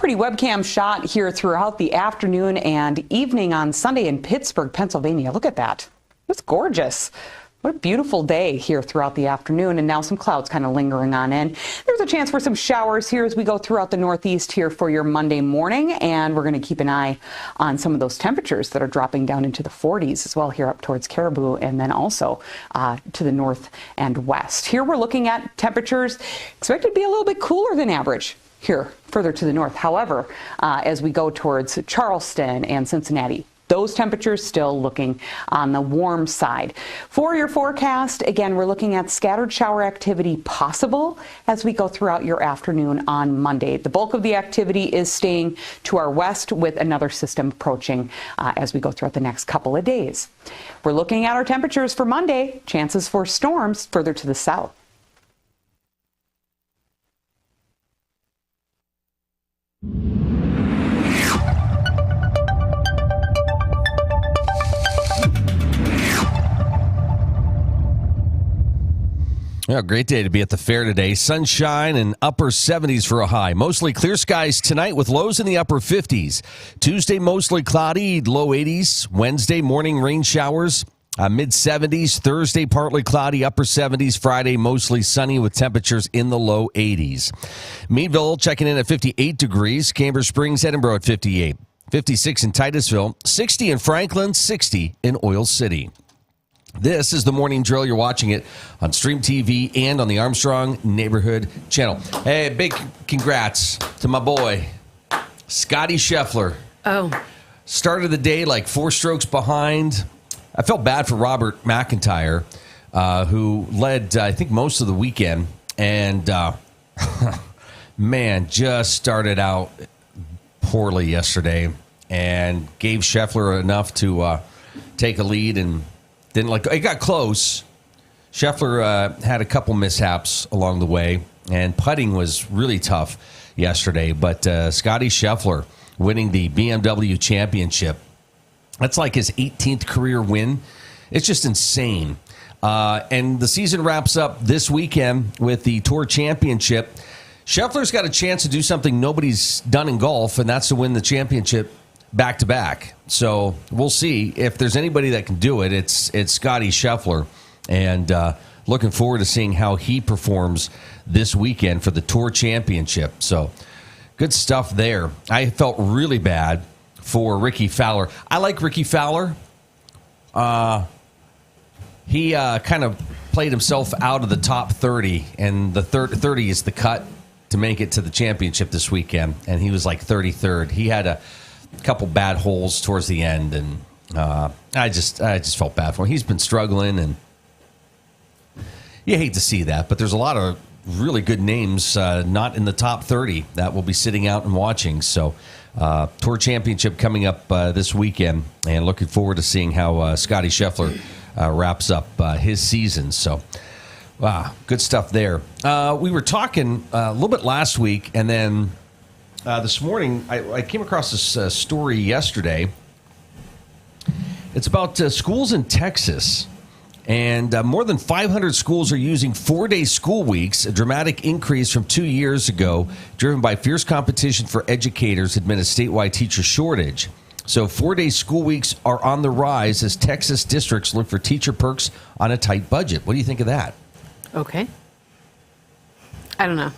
pretty webcam shot here throughout the afternoon and evening on Sunday in Pittsburgh, Pennsylvania. Look at that. It's gorgeous. What a beautiful day here throughout the afternoon, and now some clouds kind of lingering on in. There's a chance for some showers here as we go throughout the Northeast here for your Monday morning, and we're going to keep an eye on some of those temperatures that are dropping down into the 40s as well here up towards Caribou, and then also to the north and west. Here we're looking at temperatures expected to be a little bit cooler than average here further to the north. However, as we go towards Charleston and Cincinnati, those temperatures still looking on the warm side. For your forecast, again, we're looking at scattered shower activity possible as we go throughout your afternoon on Monday. The bulk of the activity is staying to our west with another system approaching as we go throughout the next couple of days. We're looking at our temperatures for Monday, chances for storms further to the south. Yeah, great day to be at the fair today. Sunshine and upper 70s for a high. Mostly clear skies tonight with lows in the upper 50s. Tuesday, mostly cloudy, low 80s. Wednesday, morning rain showers, mid 70s. Thursday, partly cloudy, upper 70s. Friday, mostly sunny with temperatures in the low 80s. Meadville checking in at 58 degrees. Cambridge Springs, Edinburgh at 58. 56 in Titusville. 60 in Franklin. 60 in Oil City. This is the morning drill. You're watching it on Stream TV and on the Armstrong Neighborhood Channel. Hey, big congrats to my boy, Scotty Scheffler. Oh. Started the day like 4 strokes behind. I felt bad for Robert McIntyre, who led, I think, most of the weekend. And, man, just started out poorly yesterday and gave Scheffler enough to take a lead and didn't it got close. Scheffler had a couple mishaps along the way, and putting was really tough yesterday. But Scotty Scheffler winning the BMW Championship. That's like his 18th career win. It's just insane. And the season wraps up this weekend with the Tour Championship. Scheffler's got a chance to do something nobody's done in golf, and that's to win the championship back-to-back. So we'll see if there's anybody that can do it. It's Scotty Scheffler, and looking forward to seeing how he performs this weekend for the Tour Championship. So good stuff there. I felt really bad for Ricky Fowler. I like Ricky Fowler. He kind of played himself out of the top 30, and the 30 is the cut to make it to the championship this weekend, and he was like 33rd. He had a couple bad holes towards the end, and I just felt bad for him. He's been struggling, and you hate to see that, but there's a lot of really good names not in the top 30 that will be sitting out and watching. So Tour Championship coming up this weekend, and looking forward to seeing how Scotty Scheffler wraps up his season. So wow, good stuff there. We were talking a little bit last week, and then this morning, I came across this story yesterday. It's about schools in Texas. And more than 500 schools are using 4-day school weeks, a dramatic increase from 2 years ago, driven by fierce competition for educators amid a statewide teacher shortage. So 4-day school weeks are on the rise as Texas districts look for teacher perks on a tight budget. What do you think of that? Okay. I don't know.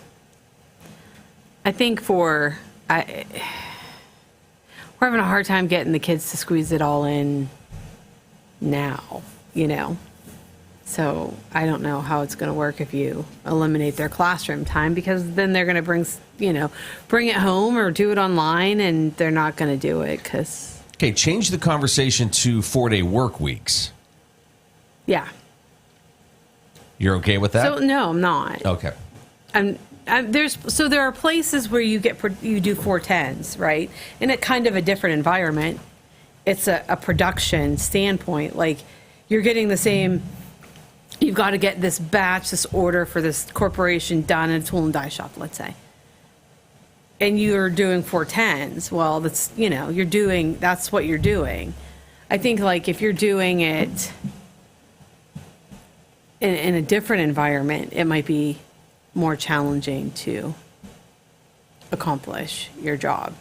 I think we're having a hard time getting the kids to squeeze it all in now, So I don't know how it's going to work if you eliminate their classroom time, because then they're going to bring it home or do it online, and they're not going to do it because. Okay, change the conversation to 4-day work weeks. Yeah. You're okay with that? So no, I'm not. Okay. There are places where you do 410s, right? In a kind of a different environment. It's a production standpoint. Like, you're getting the same. You've got to get this batch, this order for this corporation done in a tool and die shop, let's say. And you're doing 410s. Well, that's, that's what you're doing. I think, like, if you're doing it in a different environment, it might be more challenging to accomplish your job.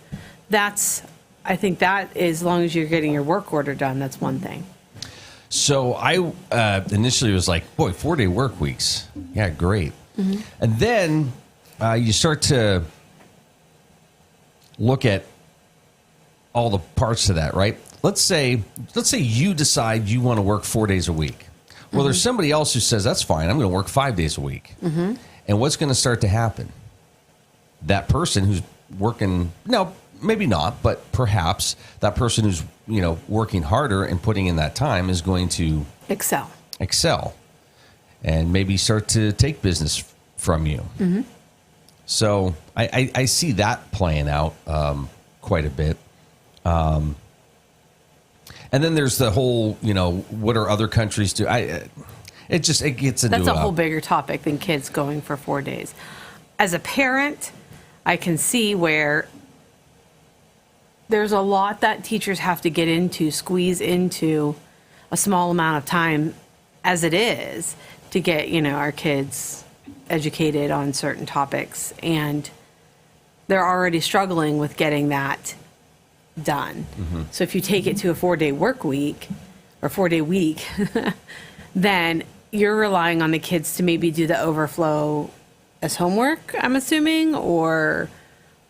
I think that as long as you're getting your work order done, that's one thing. So I initially was like, boy, 4-day work weeks. Yeah, great. Mm-hmm. And then you start to look at all the parts of that, right? Let's say you decide you want to work 4 days a week. Well, there's somebody else who says, that's fine, I'm going to work 5 days a week. Mm-hmm. And what's going to start to happen? That person who's working, no, maybe not, but perhaps that person who's, working harder and putting in that time is going to excel and maybe start to take business from you. Mm-hmm. So I see that playing out quite a bit. And then there's the whole, what are other countries do? It gets into that's a whole bigger topic than kids going for 4 days. As a parent, I can see where there's a lot that teachers have to squeeze into a small amount of time as it is to get, our kids educated on certain topics. And they're already struggling with getting that done. Mm-hmm. So if you take it to a 4-day work week or 4-day week, then you're relying on the kids to maybe do the overflow as homework, I'm assuming, or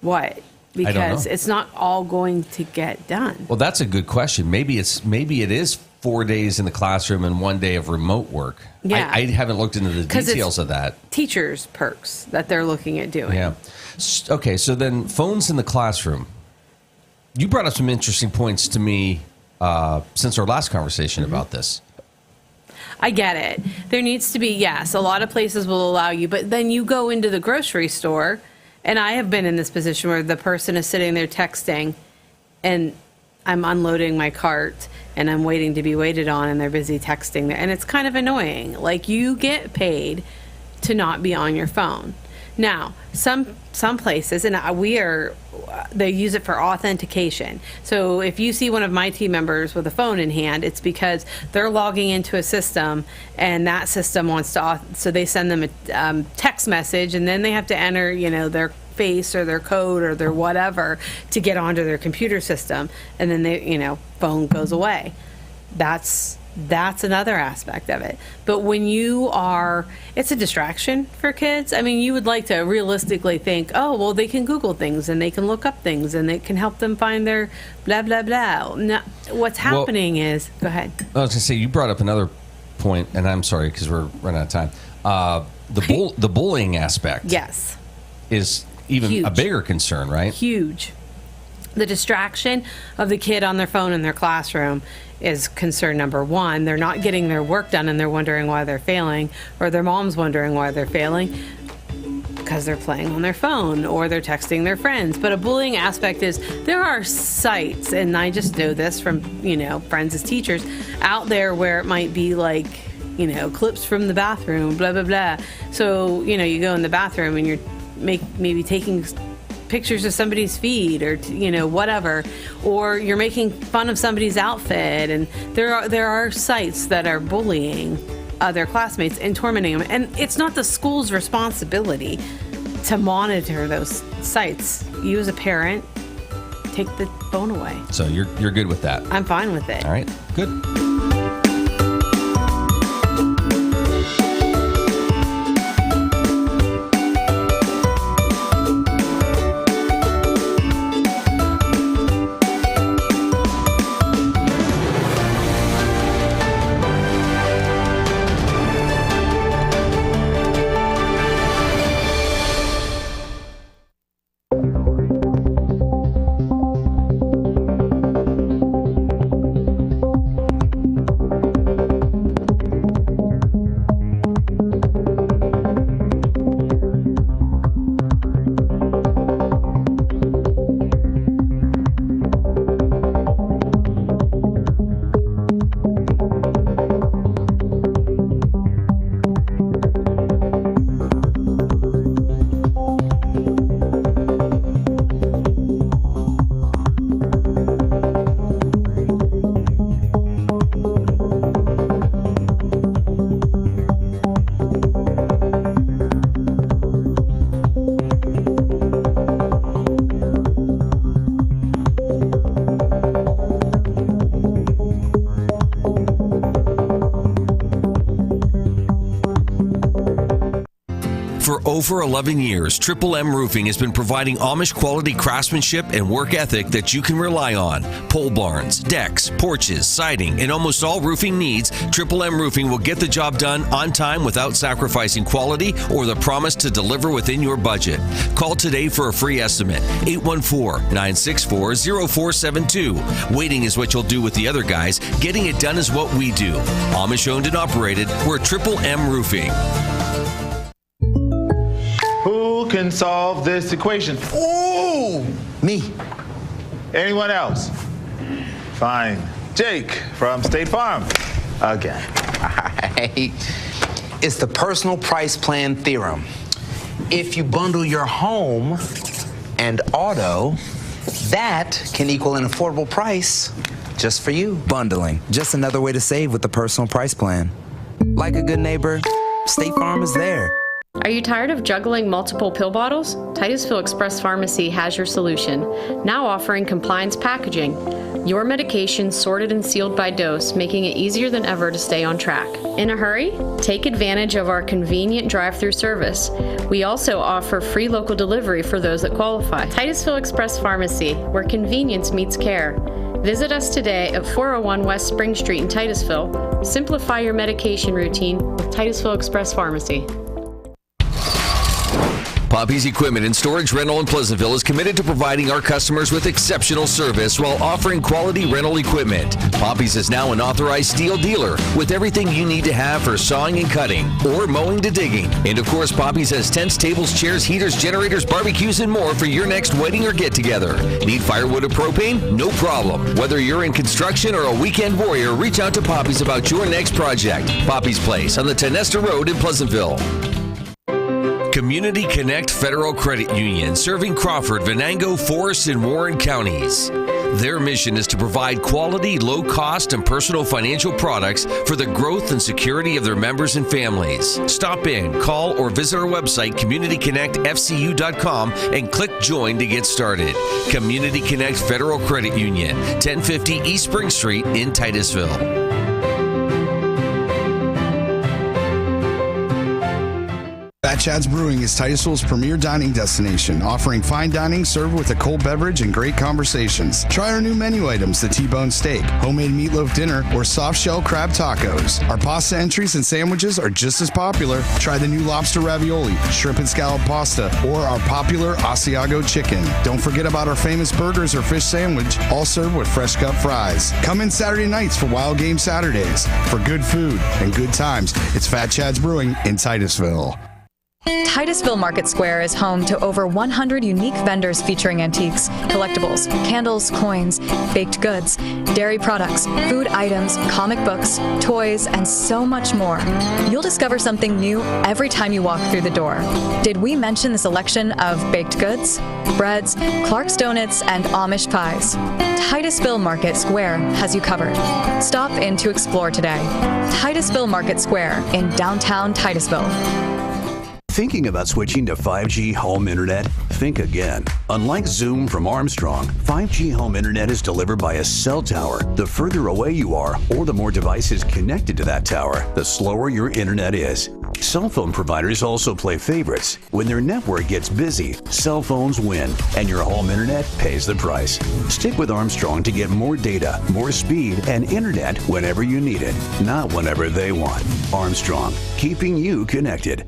what? Because it's not all going to get done. Well, that's a good question. Maybe it is 4 days in the classroom and 1 day of remote work. Yeah. I haven't looked into the details of that. Teachers' perks that they're looking at doing. Yeah. Okay, so then phones in the classroom. You brought up some interesting points to me since our last conversation about this. I get it. There needs to be, yes, a lot of places will allow you, but then you go into the grocery store, and I have been in this position where the person is sitting there texting, and I'm unloading my cart, and I'm waiting to be waited on, and they're busy texting there, and it's kind of annoying. Like, you get paid to not be on your phone. Now, some places, and they use it for authentication. So if you see one of my team members with a phone in hand, it's because they're logging into a system, and that system wants to, so they send them a text message, and then they have to enter, their face or their code or their whatever to get onto their computer system, and then phone goes away. That's another aspect of it. But when it's a distraction for kids. I mean, you would like to realistically think, oh, well, they can Google things and they can look up things and it can help them find their blah, blah, blah. Now, what's happening is, go ahead. I was going to say, you brought up another point, and I'm sorry because we're running out of time. The bullying aspect. Yes. Is even huge. A bigger concern, right? Huge. The distraction of the kid on their phone in their classroom is concern number one. They're not getting their work done and they're wondering why they're failing, or their mom's wondering why they're failing because they're playing on their phone or they're texting their friends. But a bullying aspect is there are sites, and I just know this from, friends as teachers out there, where it might be like, clips from the bathroom, blah, blah, blah. So, you go in the bathroom and you're maybe taking pictures of somebody's feet or whatever, or you're making fun of somebody's outfit, and there are sites that are bullying other classmates and tormenting them, and it's not the school's responsibility to monitor those sites. You as a parent, take the phone away. So you're good with that? I'm fine with it. All right, good. For over 11 years, Triple M Roofing has been providing Amish quality craftsmanship and work ethic that you can rely on. Pole barns, decks, porches, siding, and almost all roofing needs, Triple M Roofing will get the job done on time without sacrificing quality or the promise to deliver within your budget. Call today for a free estimate, 814-964-0472. Waiting is what you'll do with the other guys. Getting it done is what we do. Amish owned and operated, we're Triple M Roofing. Who can solve this equation? Ooh, me. Anyone else? Fine. Jake from State Farm. Again. It's the personal price plan theorem. If you bundle your home and auto, that can equal an affordable price just for you. Bundling, just another way to save with the personal price plan. Like a good neighbor, State Farm is there. Are you tired of juggling multiple pill bottles? Titusville Express Pharmacy has your solution, now offering compliance packaging. Your medication sorted and sealed by dose, making it easier than ever to stay on track. In a hurry? Take advantage of our convenient drive-through service. We also offer free local delivery for those that qualify. Titusville Express Pharmacy, where convenience meets care. Visit us today at 401 West Spring Street in Titusville. Simplify your medication routine with Titusville Express Pharmacy. Poppy's Equipment and Storage Rental in Pleasantville is committed to providing our customers with exceptional service while offering quality rental equipment. Poppy's is now an authorized steel dealer with everything you need to have for sawing and cutting or mowing to digging. And of course, Poppy's has tents, tables, chairs, heaters, generators, barbecues, and more for your next wedding or get-together. Need firewood or propane? No problem. Whether you're in construction or a weekend warrior, reach out to Poppy's about your next project. Poppy's Place on the Tenesta Road in Pleasantville. Community Connect Federal Credit Union, serving Crawford, Venango, Forest, and Warren counties. Their mission is to provide quality, low-cost, and personal financial products for the growth and security of their members and families. Stop in, call, or visit our website, communityconnectfcu.com, and click Join to get started. Community Connect Federal Credit Union, 1050 East Spring Street in Titusville. Fat Chad's Brewing is Titusville's premier dining destination, offering fine dining served with a cold beverage and great conversations. Try our new menu items, the T-bone steak, homemade meatloaf dinner, or soft shell crab tacos. Our pasta entries and sandwiches are just as popular. Try the new lobster ravioli, shrimp and scallop pasta, or our popular Asiago chicken. Don't forget about our famous burgers or fish sandwich, all served with fresh cut fries. Come in Saturday nights for Wild Game Saturdays. For good food and good times, it's Fat Chad's Brewing in Titusville. Titusville Market Square is home to over 100 unique vendors featuring antiques, collectibles, candles, coins, baked goods, dairy products, food items, comic books, toys, and so much more. You'll discover something new every time you walk through the door. Did we mention the selection of baked goods, breads, Clark's Donuts, and Amish pies? Titusville Market Square has you covered. Stop in to explore today. Titusville Market Square in downtown Titusville. Thinking about switching to 5G home internet? Think again. Unlike Zoom from Armstrong, 5G home internet is delivered by a cell tower. The further away you are, or the more devices connected to that tower, the slower your internet is. Cell phone providers also play favorites. When their network gets busy, cell phones win, and your home internet pays the price. Stick with Armstrong to get more data, more speed, and internet whenever you need it, not whenever they want. Armstrong, keeping you connected.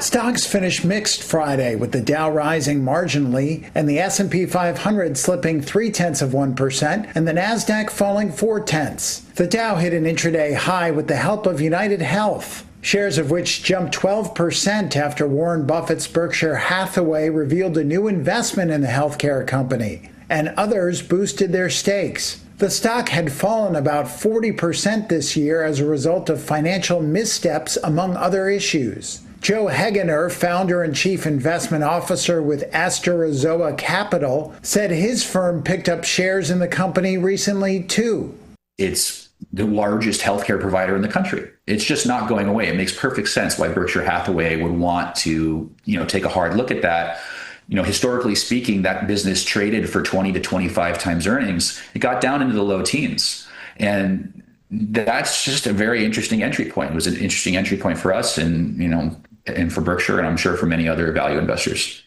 Stocks finished mixed Friday, with the Dow rising marginally and the S&P 500 slipping 0.3% and the Nasdaq falling 0.4. The Dow hit an intraday high with the help of United Health, shares of which jumped 12% after Warren Buffett's Berkshire Hathaway revealed a new investment in the healthcare company, and others boosted their stakes. The stock had fallen about 40% this year as a result of financial missteps, among other issues. Joe Hegener, founder and chief investment officer with Asterazoa Capital, said his firm picked up shares in the company recently, too. It's the largest healthcare provider in the country. It's just not going away. It makes perfect sense why Berkshire Hathaway would want to, take a hard look at that. Historically speaking, that business traded for 20 to 25 times earnings. It got down into the low teens. And that's just a very interesting entry point. It was an interesting entry point for us and for Berkshire, and I'm sure for many other value investors.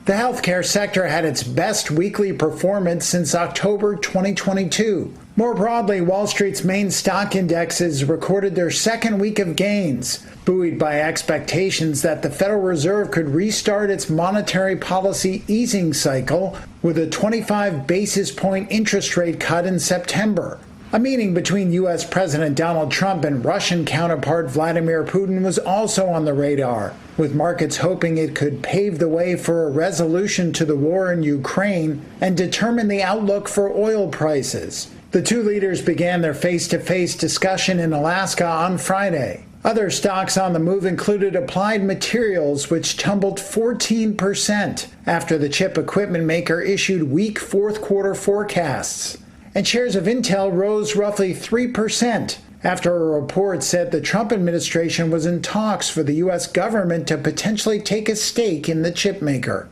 The healthcare sector had its best weekly performance since October 2022. More broadly, Wall Street's main stock indexes recorded their second week of gains, buoyed by expectations that the Federal Reserve could restart its monetary policy easing cycle with a 25 basis point interest rate cut in September. A meeting between U.S. President Donald Trump and Russian counterpart Vladimir Putin was also on the radar, with markets hoping it could pave the way for a resolution to the war in Ukraine and determine the outlook for oil prices. The two leaders began their face-to-face discussion in Alaska on Friday. Other stocks on the move included Applied Materials, which tumbled 14% after the chip equipment maker issued weak fourth quarter forecasts. And shares of Intel rose roughly 3% after a report said the Trump administration was in talks for the U.S. government to potentially take a stake in the chip maker.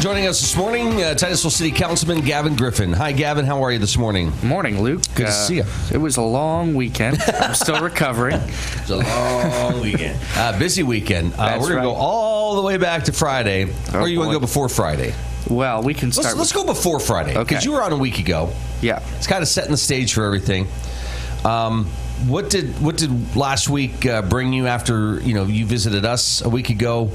Joining us this morning, Titusville City Councilman Gavin Griffin. Hi, Gavin. How are you this morning? Morning, Luke. Good to see you. It was a long weekend. I'm still recovering. It was a long weekend. Busy weekend. We're going to go all the way back to Friday. Or you want to go before Friday? Well, we can start. Let's go before Friday. Because you were on a week ago. Yeah. It's kind of setting the stage for everything. What did last week bring you after you visited us a week ago?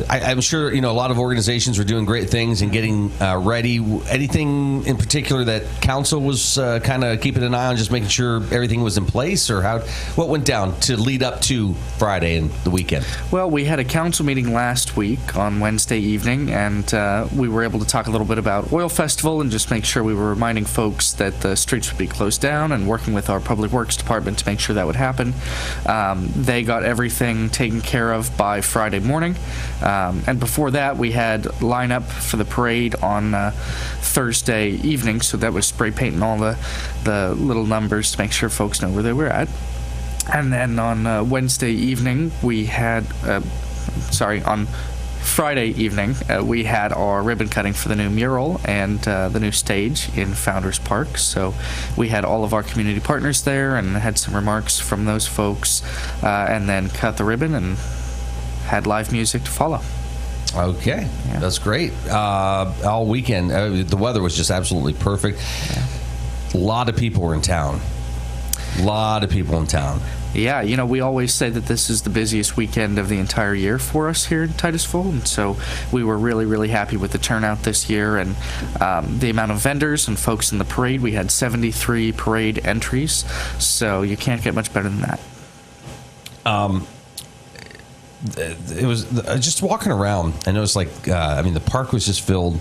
I'm sure a lot of organizations were doing great things and getting ready. Anything in particular that council was kind of keeping an eye on, just making sure everything was in place, or what went down to lead up to Friday and the weekend? Well, we had a council meeting last week on Wednesday evening, and we were able to talk a little bit about Oil Festival and just make sure we were reminding folks that the streets would be closed down and working with our Public Works Department to make sure that would happen. They got everything taken care of by Friday morning. And before that, we had lineup for the parade on Thursday evening, so that was spray painting all the little numbers to make sure folks know where they were at. And then on Wednesday evening, we had, on Friday evening, we had our ribbon cutting for the new mural and the new stage in Founders Park. So we had all of our community partners there and had some remarks from those folks, and then cut the ribbon and had live music to follow. Okay, yeah. That's great. All weekend, the weather was just absolutely perfect. Yeah. A lot of people were in town. Yeah, we always say that this is the busiest weekend of the entire year for us here in Titusville, and so we were really, really happy with the turnout this year and the amount of vendors and folks in the parade. We had 73 parade entries, so you can't get much better than that. It was just walking around, and it was like, the park was just filled.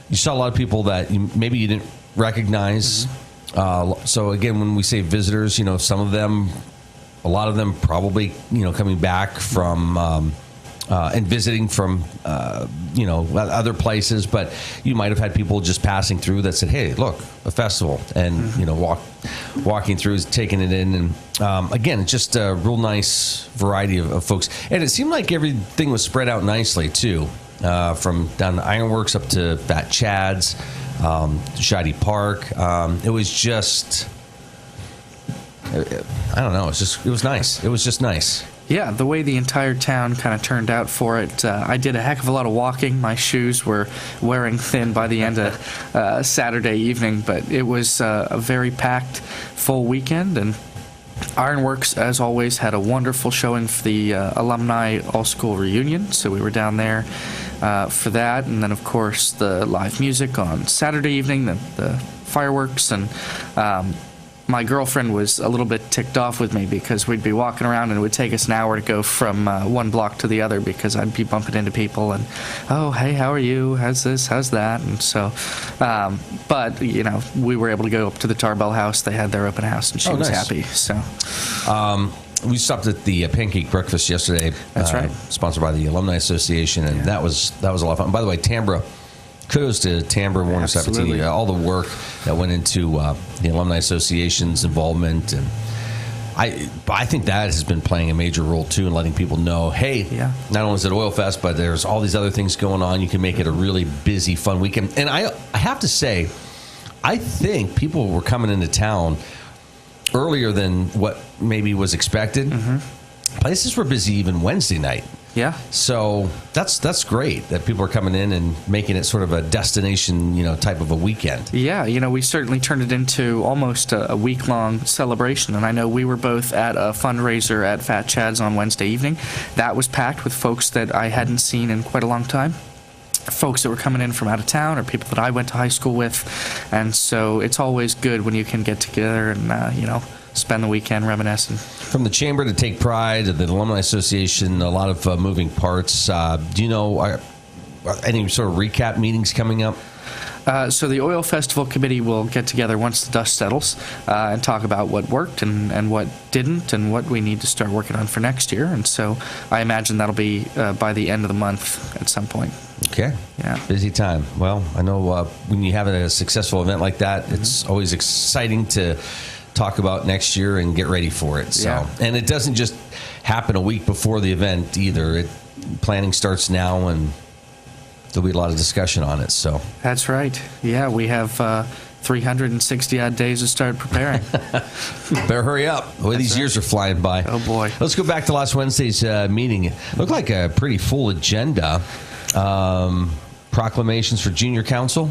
You saw a lot of people that maybe you didn't recognize. Mm-hmm. So again, when we say visitors, some of them, a lot of them probably, coming back from and visiting from, other places. But you might have had people just passing through that said, "Hey, look, a festival," and mm-hmm. Walking through, taking it in, and again, it's just a real nice variety of folks. And it seemed like everything was spread out nicely too, from down the Ironworks up to Fat Chad's, Shady Park. It was just, I don't know. It was nice. It was just nice. Yeah, the way the entire town kind of turned out for it, I did a heck of a lot of walking. My shoes were wearing thin by the end of Saturday evening, but it was a very packed, full weekend. And Ironworks, as always, had a wonderful showing for the alumni all-school reunion, so we were down there for that. And then, of course, the live music on Saturday evening, the fireworks, and my girlfriend was a little bit ticked off with me because we'd be walking around and it would take us an hour to go from one block to the other because I'd be bumping into people and, oh, hey, how are you? How's this? How's that? And so, but, we were able to go up to the Tarbell House. They had their open house and she was nice. happy. So, we stopped at the Pancake Breakfast yesterday. That's right. Sponsored by the Alumni Association, and that was a lot of fun. By the way, Tambra, kudos to Tambra Warner Sabatini, all the work that went into the Alumni Association's involvement, and I think that has been playing a major role too in letting people know, hey, not only is it Oil Fest, but there's all these other things going on. You can make it a really busy, fun weekend. And I have to say, I think people were coming into town earlier than what maybe was expected. Places were busy even Wednesday night. Yeah. So that's great that people are coming in and making it sort of a destination, type of a weekend. Yeah, we certainly turned it into almost a week-long celebration. And I know we were both at a fundraiser at Fat Chad's on Wednesday evening. That was packed with folks that I hadn't seen in quite a long time. Folks that were coming in from out of town or people that I went to high school with. And so it's always good when you can get together and, spend the weekend reminiscing. From the Chamber to Take Pride to the Alumni Association, a lot of moving parts. Do you know are any sort of recap meetings coming up? So the Oil Festival Committee will get together once the dust settles and talk about what worked and what didn't and what we need to start working on for next year. And so I imagine that'll be by the end of the month at some point. Okay. Yeah. Busy time. Well, I know when you have a successful event like that, it's always exciting to talk about next year and get ready for it. So, and it doesn't just happen a week before the event either. Planning starts now, and there'll be a lot of discussion on it. So that's right. Yeah, we have 360 odd days to start preparing. Better hurry up. The way these years are flying by. Oh boy. Let's go back to last Wednesday's meeting. It looked like a pretty full agenda. Proclamations for junior council.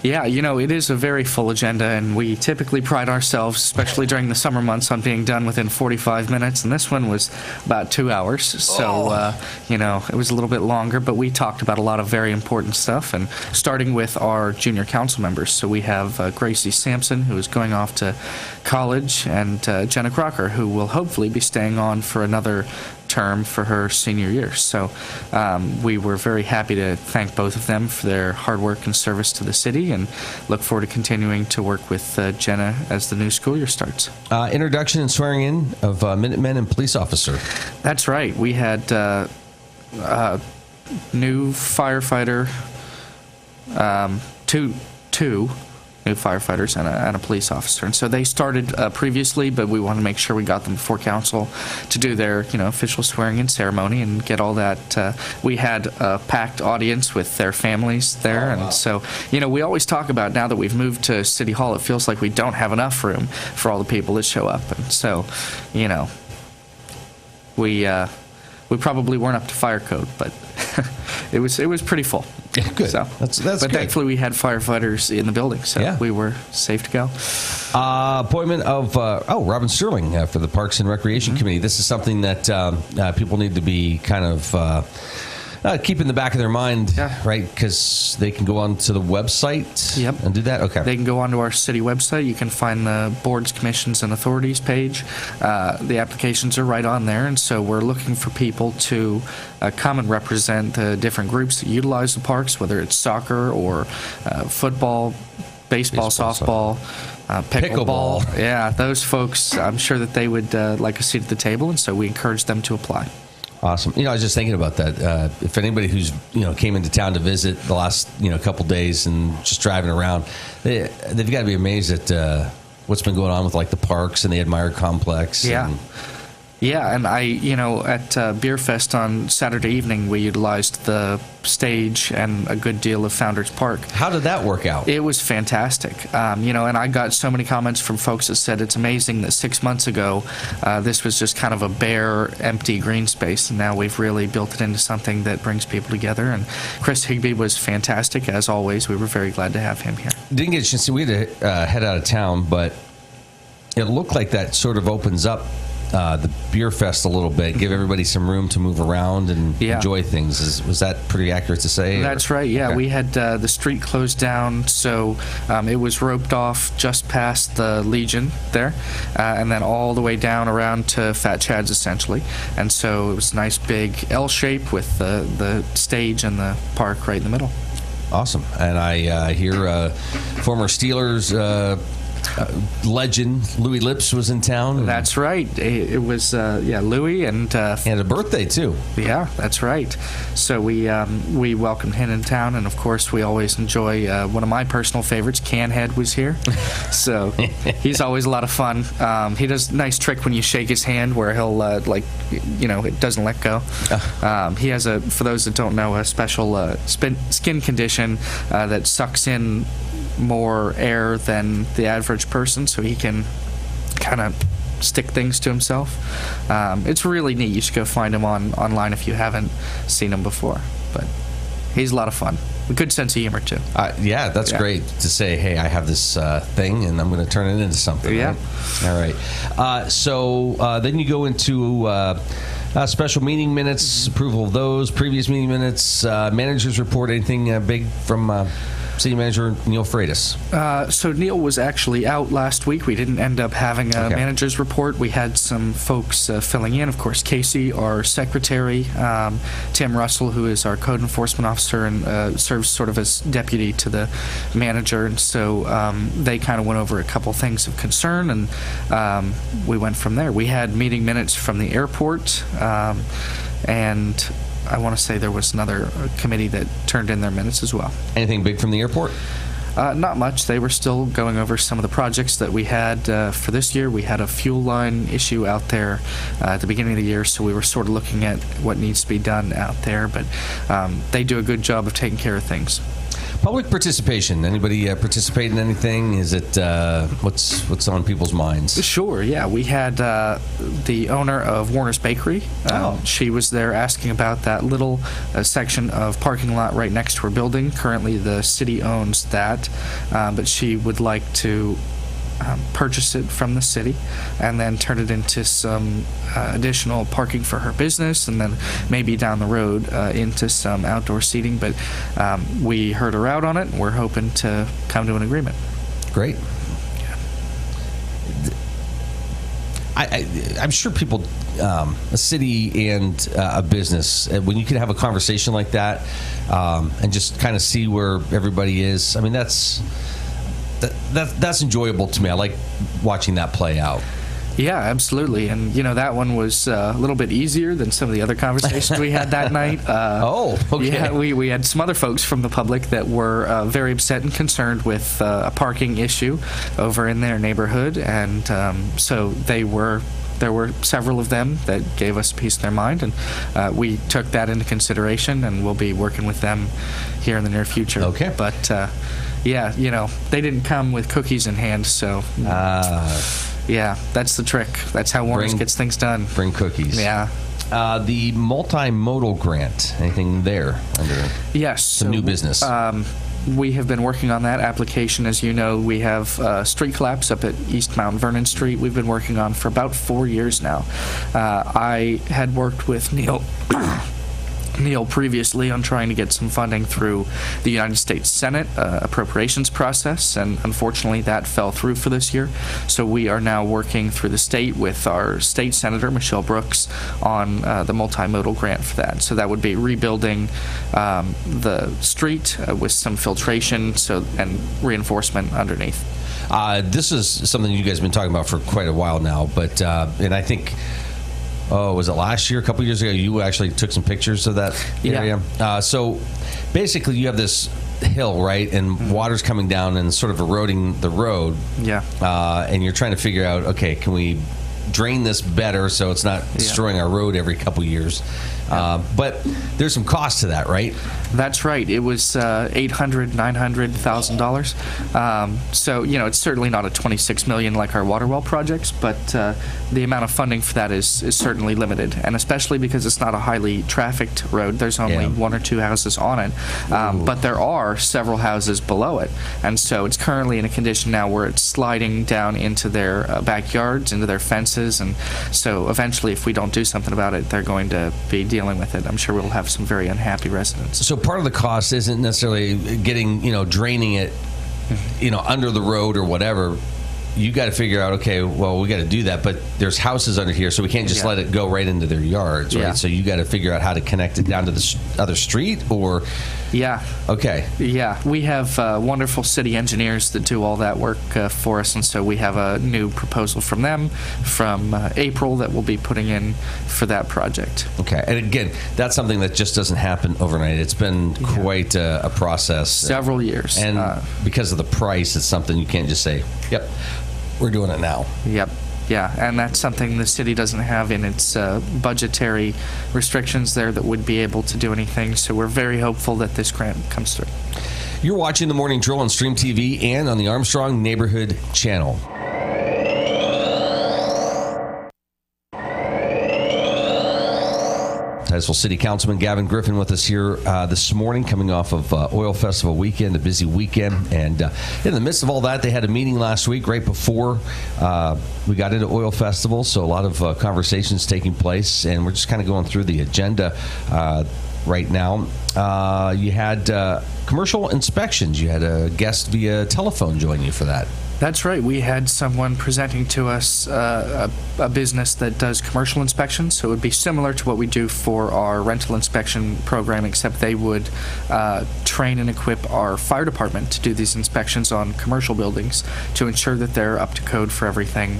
Yeah, it is a very full agenda, and we typically pride ourselves, especially during the summer months, on being done within 45 minutes, and this one was about 2 hours. So, it was a little bit longer, but we talked about a lot of very important stuff, and starting with our junior council members. So we have Gracie Sampson, who is going off to college, and Jenna Crocker, who will hopefully be staying on for another term for her senior year. So we were very happy to thank both of them for their hard work and service to the city, and look forward to continuing to work with Jenna as the new school year starts. Introduction and swearing in of Minutemen and police officer. That's right. We had new firefighter, two new firefighters and a police officer. And so they started previously, but we want to make sure we got them before council to do their, official swearing-in ceremony and get all that. We had a packed audience with their families there. And so, we always talk about, now that we've moved to City Hall, it feels like we don't have enough room for all the people that show up. And so, we probably weren't up to fire code, but it was pretty full. Yeah, good. So, that's but good. thankfully we had firefighters in the building, so we were safe to go. Appointment of Robin Sterling for the Parks and Recreation Committee. This is something that people need to be kind of keep in the back of their mind, right? Because they can go onto the website and do that. Okay. They can go onto our city website. You can find the boards, commissions, and authorities page. The applications are right on there, and so we're looking for people to come and represent the different groups that utilize the parks, whether it's soccer or football, baseball, softball, pickleball. Yeah, those folks, I'm sure that they would like a seat at the table, and so we encourage them to apply. Awesome. I was just thinking about that. If anybody who's came into town to visit the last couple days and just driving around, they've got to be amazed at what's been going on with like the parks and the Admire Complex. Yeah. And at Beer Fest on Saturday evening, we utilized the stage and a good deal of Founders Park. How did that work out? It was fantastic. And I got so many comments from folks that said it's amazing that 6 months ago, this was just kind of a bare, empty green space, and now we've really built it into something that brings people together. And Chris Higbee was fantastic, as always. We were very glad to have him here. Didn't get a chance to, we had to head out of town, but it looked like that sort of opens up the beer fest a little bit, give everybody some room to move around and enjoy things. Was that pretty accurate to say? That's right, yeah. Okay. We had the street closed down, so it was roped off just past the Legion there, and then all the way down around to Fat Chad's, essentially. And so it was a nice big L shape with the stage and the park right in the middle. Awesome. And I hear former Steelers legend Louis Lips was in town. That's right. It was Louis, and he had a birthday too. Yeah, that's right. So we welcomed him in town, and of course we always enjoy one of my personal favorites. Canhead was here, so he's always a lot of fun. He does a nice trick when you shake his hand where he'll it doesn't let go. He has for those that don't know, a special skin condition that sucks in more air than the average person, so he can kind of stick things to himself. It's really neat. You should go find him online if you haven't seen him before. But he's a lot of fun. A good sense of humor too. Yeah, that's great to say, hey, I have this thing and I'm going to turn it into something. Yeah. Right? All right. So then you go into special meeting minutes, approval of those, previous meeting minutes, managers report, anything big from City Manager Neil Freitas? So Neil was actually out last week. We didn't end up having a manager's report. We had some folks filling in. Of course, Casey, our secretary, Tim Russell, who is our code enforcement officer and serves sort of as deputy to the manager. And so they kind of went over a couple things of concern, and we went from there. We had meeting minutes from the airport, and I want to say there was another committee that turned in their minutes as well. Anything big from the airport? Not much. They were still going over some of the projects that we had for this year. We had a fuel line issue out there at the beginning of the year, so we were sort of looking at what needs to be done out there. But they do a good job of taking care of things. Public participation. Anybody participate in anything? Is it what's on people's minds? Sure. Yeah, we had the owner of Warner's Bakery. She was there asking about that little section of parking lot right next to her building. Currently, the city owns that, but she would like to purchase it from the city and then turn it into some additional parking for her business, and then maybe down the road into some outdoor seating. But we heard her out on it, and we're hoping to come to an agreement. Great. I'm sure people, a city and a business, when you can have a conversation like that and just kind of see where everybody is, I mean, that's enjoyable to me. I like watching that play out. Yeah, absolutely. And, that one was a little bit easier than some of the other conversations we had that night. Okay. Yeah, we had some other folks from the public that were very upset and concerned with a parking issue over in their neighborhood. And so there were several of them that gave us a piece of their mind, and we took that into consideration, and we'll be working with them here in the near future. Okay. But, yeah, they didn't come with cookies in hand, so yeah, that's the trick. That's how Warner's gets things done. Bring cookies. Yeah. The multimodal grant, anything there under yes, some new business? We have been working on that application. As you know, we have street collapse up at East Mount Vernon Street. We've been working on for about 4 years now. I had worked with Neil previously on trying to get some funding through the United States Senate appropriations process, and unfortunately that fell through for this year. So we are now working through the state with our state senator, Michelle Brooks, on the multimodal grant for that. So that would be rebuilding the street with some filtration and reinforcement underneath. This is something you guys have been talking about for quite a while now, but and I think was it last year, a couple years ago, you actually took some pictures of that area? Yeah. So basically you have this hill, right, and water's coming down and sort of eroding the road. Yeah. And you're trying to figure out, okay, can we drain this better so it's not destroying our road every couple years? But there's some cost to that, right? That's right. It was $800,000, $900,000. So, it's certainly not a $26 million like our water well projects, but the amount of funding for that is certainly limited, and especially because it's not a highly trafficked road. There's only one or two houses on it, but there are several houses below it, and so it's currently in a condition now where it's sliding down into their backyards, into their fences, businesses, and so eventually, if we don't do something about it, they're going to be dealing with it. I'm sure we'll have some very unhappy residents. So part of the cost isn't necessarily getting, draining it, under the road or whatever. You got to figure out, okay, well, we got to do that, but there's houses under here, so we can't just let it go right into their yards, right? Yeah. So you got to figure out how to connect it down to the other street, or... Yeah. Okay. Yeah, we have wonderful city engineers that do all that work for us, and so we have a new proposal from them from April that we'll be putting in for that project. Okay, and again, that's something that just doesn't happen overnight. It's been quite a process. Several years. And because of the price, it's something you can't just say, yep, we're doing it now. Yep. Yeah, and that's something the city doesn't have in its budgetary restrictions there that would be able to do anything. So we're very hopeful that this grant comes through. You're watching The Morning Drill on Stream TV and on the Armstrong Neighborhood Channel. Titusville City Councilman Gavin Griffin with us here this morning, coming off of Oil Festival weekend, a busy weekend. And in the midst of all that, they had a meeting last week right before we got into Oil Festival. So a lot of conversations taking place, and we're just kind of going through the agenda right now. You had commercial inspections. You had a guest via telephone join you for that. That's right. We had someone presenting to us a business that does commercial inspections, so it would be similar to what we do for our rental inspection program, except they would train and equip our fire department to do these inspections on commercial buildings to ensure that they're up to code for everything.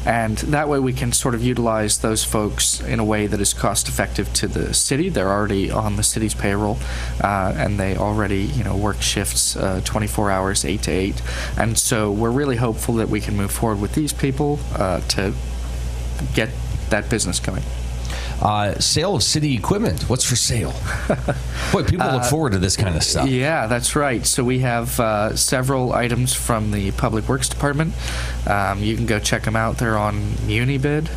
And that way we can sort of utilize those folks in a way that is cost effective to the city. They're already on the city's payroll, and they already, work shifts 24 hours, 8 to 8. And so we're really hopeful that we can move forward with these people to get that business going. Sale of city equipment. What's for sale? Boy, people look forward to this kind of stuff. Yeah, that's right. So we have several items from the Public Works Department. You can go check them out. They're on Unibid.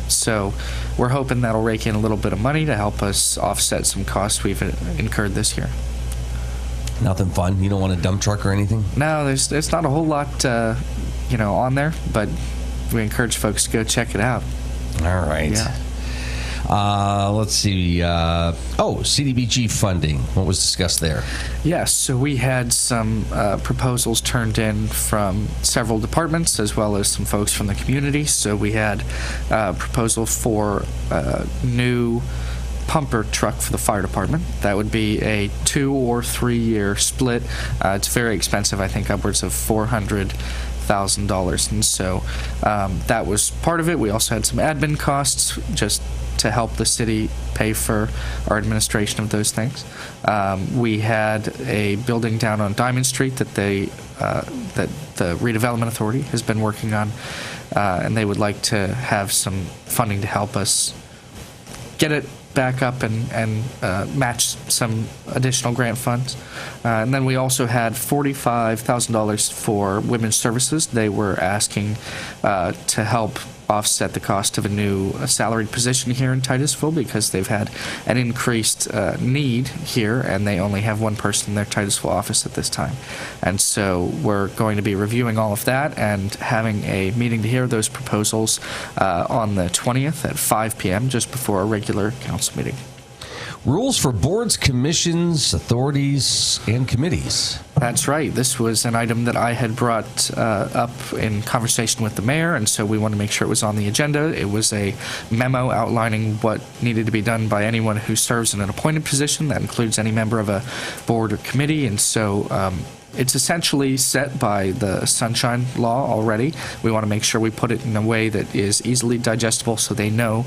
So we're hoping that'll rake in a little bit of money to help us offset some costs we've incurred this year. Nothing fun? You don't want a dump truck or anything? No, there's not a whole lot, on there, but we encourage folks to go check it out. All right. Yeah. Let's see. CDBG funding. What was discussed there? Yes, so we had some proposals turned in from several departments as well as some folks from the community. So we had a proposal for a new pumper truck for the fire department. That would be a 2 or 3 year split. It's very expensive, I think upwards of $400,000, and so that was part of it. We also had some admin costs just to help the city pay for our administration of those things. We had a building down on Diamond Street that the Redevelopment Authority has been working on, and they would like to have some funding to help us get it back up and match some additional grant funds. And then we also had $45,000 for women's services. They were asking to help offset the cost of a new salaried position here in Titusville because they've had an increased need here, and they only have one person in their Titusville office at this time. And so we're going to be reviewing all of that and having a meeting to hear those proposals on the 20th at 5 p.m., just before a regular council meeting. Rules for boards, commissions, authorities, and committees. That's right. This was an item that I had brought up in conversation with the mayor, and so we wanted to make sure it was on the agenda. It was a memo outlining what needed to be done by anyone who serves in an appointed position. That includes any member of a board or committee, and so it's essentially set by the Sunshine Law already. We want to make sure we put it in a way that is easily digestible so they know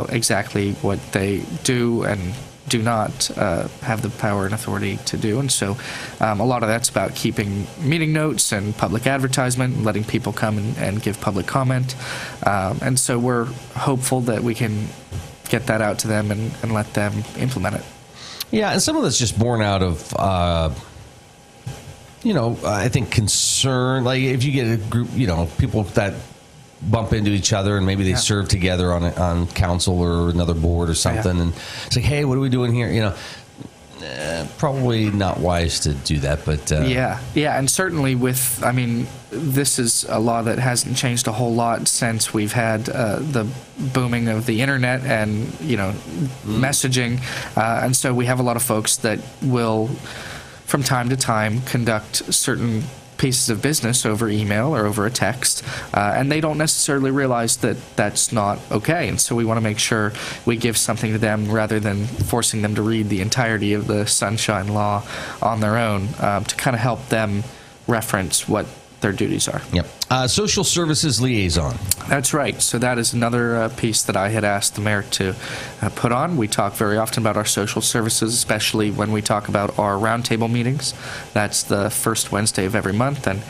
exactly what they do and do not have the power and authority to do. And so a lot of that's about keeping meeting notes and public advertisement, letting people come and give public comment. And so we're hopeful that we can get that out to them and let them implement it. Yeah, and some of that's just born out of I think concern. Like if you get a group, people that bump into each other and maybe they serve together on council or another board or something, and it's like, hey, what are we doing here? Probably not wise to do that, but yeah, and certainly this is a law that hasn't changed a whole lot since we've had the booming of the internet and messaging, and so we have a lot of folks that will, from time to time, conduct certain pieces of business over email or over a text, and they don't necessarily realize that that's not okay, and so we want to make sure we give something to them rather than forcing them to read the entirety of the Sunshine Law on their own, to kind of help them reference what their duties are. Yep. Social Services Liaison. That's right. So that is another piece that I had asked the mayor to put on. We talk very often about our social services, especially when we talk about our roundtable meetings. That's the first Wednesday of every month, and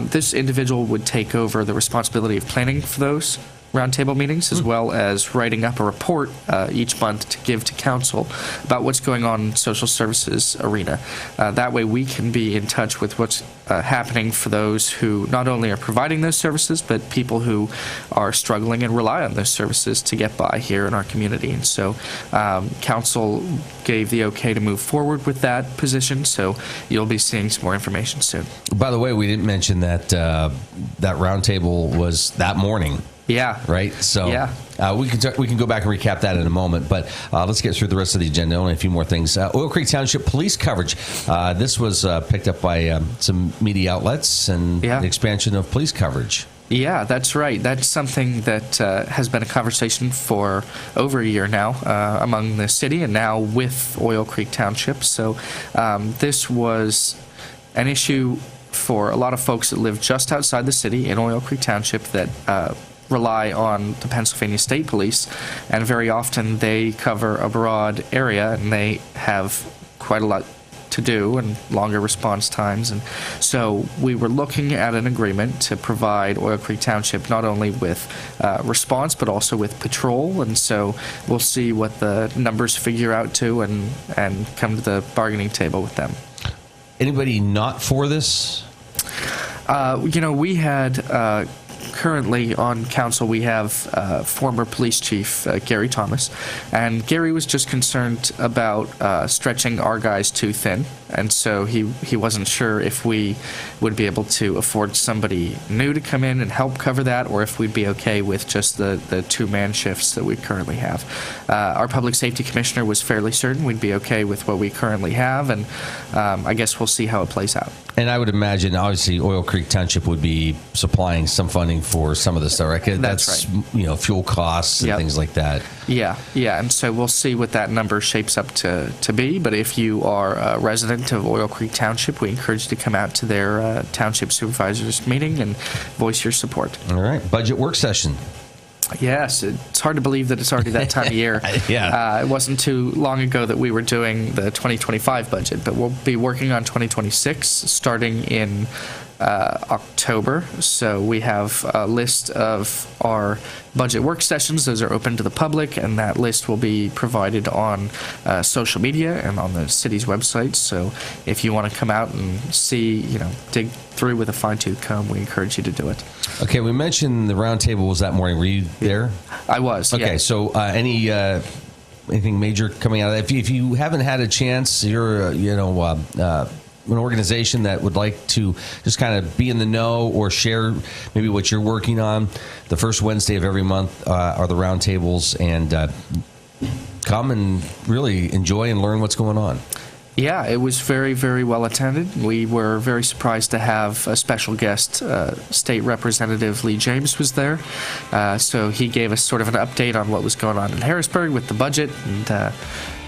this individual would take over the responsibility of planning for those roundtable meetings, as well as writing up a report each month to give to council about what's going on in social services arena. That way we can be in touch with what's happening for those who not only are providing those services, but people who are struggling and rely on those services to get by here in our community. And so council gave the okay to move forward with that position, so you'll be seeing some more information soon. By the way, we didn't mention that that roundtable was that morning. Yeah. Right? So yeah. We can go back and recap that in a moment, but let's get through the rest of the agenda. Only a few more things. Oil Creek Township police coverage. This was picked up by some media outlets and the expansion of police coverage. Yeah, that's right. That's something that has been a conversation for over a year now among the city and now with Oil Creek Township. So this was an issue for a lot of folks that live just outside the city in Oil Creek Township that rely on the Pennsylvania State Police, and very often they cover a broad area and they have quite a lot to do and longer response times, and so we were looking at an agreement to provide Oil Creek Township not only with response but also with patrol, and so we'll see what the numbers figure out to and come to the bargaining table with them. Anybody not for this? We had currently on council, we have former police chief Gary Thomas, and Gary was just concerned about stretching our guys too thin, and so he wasn't sure if we would be able to afford somebody new to come in and help cover that, or if we'd be okay with just the two-man shifts that we currently have. Our public safety commissioner was fairly certain we'd be okay with what we currently have, and I guess we'll see how it plays out. And I would imagine, obviously, Oil Creek Township would be supplying some funding for some of the stuff, right? That's right. Fuel costs and things like that. Yeah, and so we'll see what that number shapes up to be. But if you are a resident of Oil Creek Township, we encourage you to come out to their township supervisors meeting and voice your support. All right, budget work session. Yes, it's hard to believe that it's already that time of year. Yeah. It wasn't too long ago that we were doing the 2025 budget, but we'll be working on 2026 starting in October. So we have a list of our budget work sessions. Those are open to the public, and that list will be provided on social media and on the city's website. So if you want to come out and see, dig through with a fine-tooth comb, we encourage you to do it. Okay, we mentioned the roundtable was that morning. Were you there? I was. Okay, yeah. So anything major coming out of that? If you haven't had a chance, you're an organization that would like to just kind of be in the know or share maybe what you're working on, the first Wednesday of every month are the roundtables, and come and really enjoy and learn what's going on. Yeah, it was very, very well attended. We were very surprised to have a special guest. State Representative Lee James was there. So he gave us sort of an update on what was going on in Harrisburg with the budget, and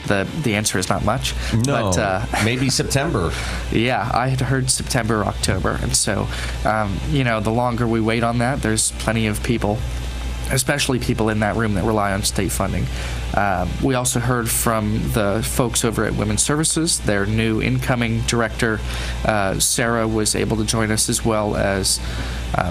the answer is not much. No, but, maybe September. Yeah, I had heard September, October. And so, the longer we wait on that, there's plenty of people, especially people in that room that rely on state funding. We also heard from the folks over at Women's Services. Their new incoming director, Sarah, was able to join us, as well as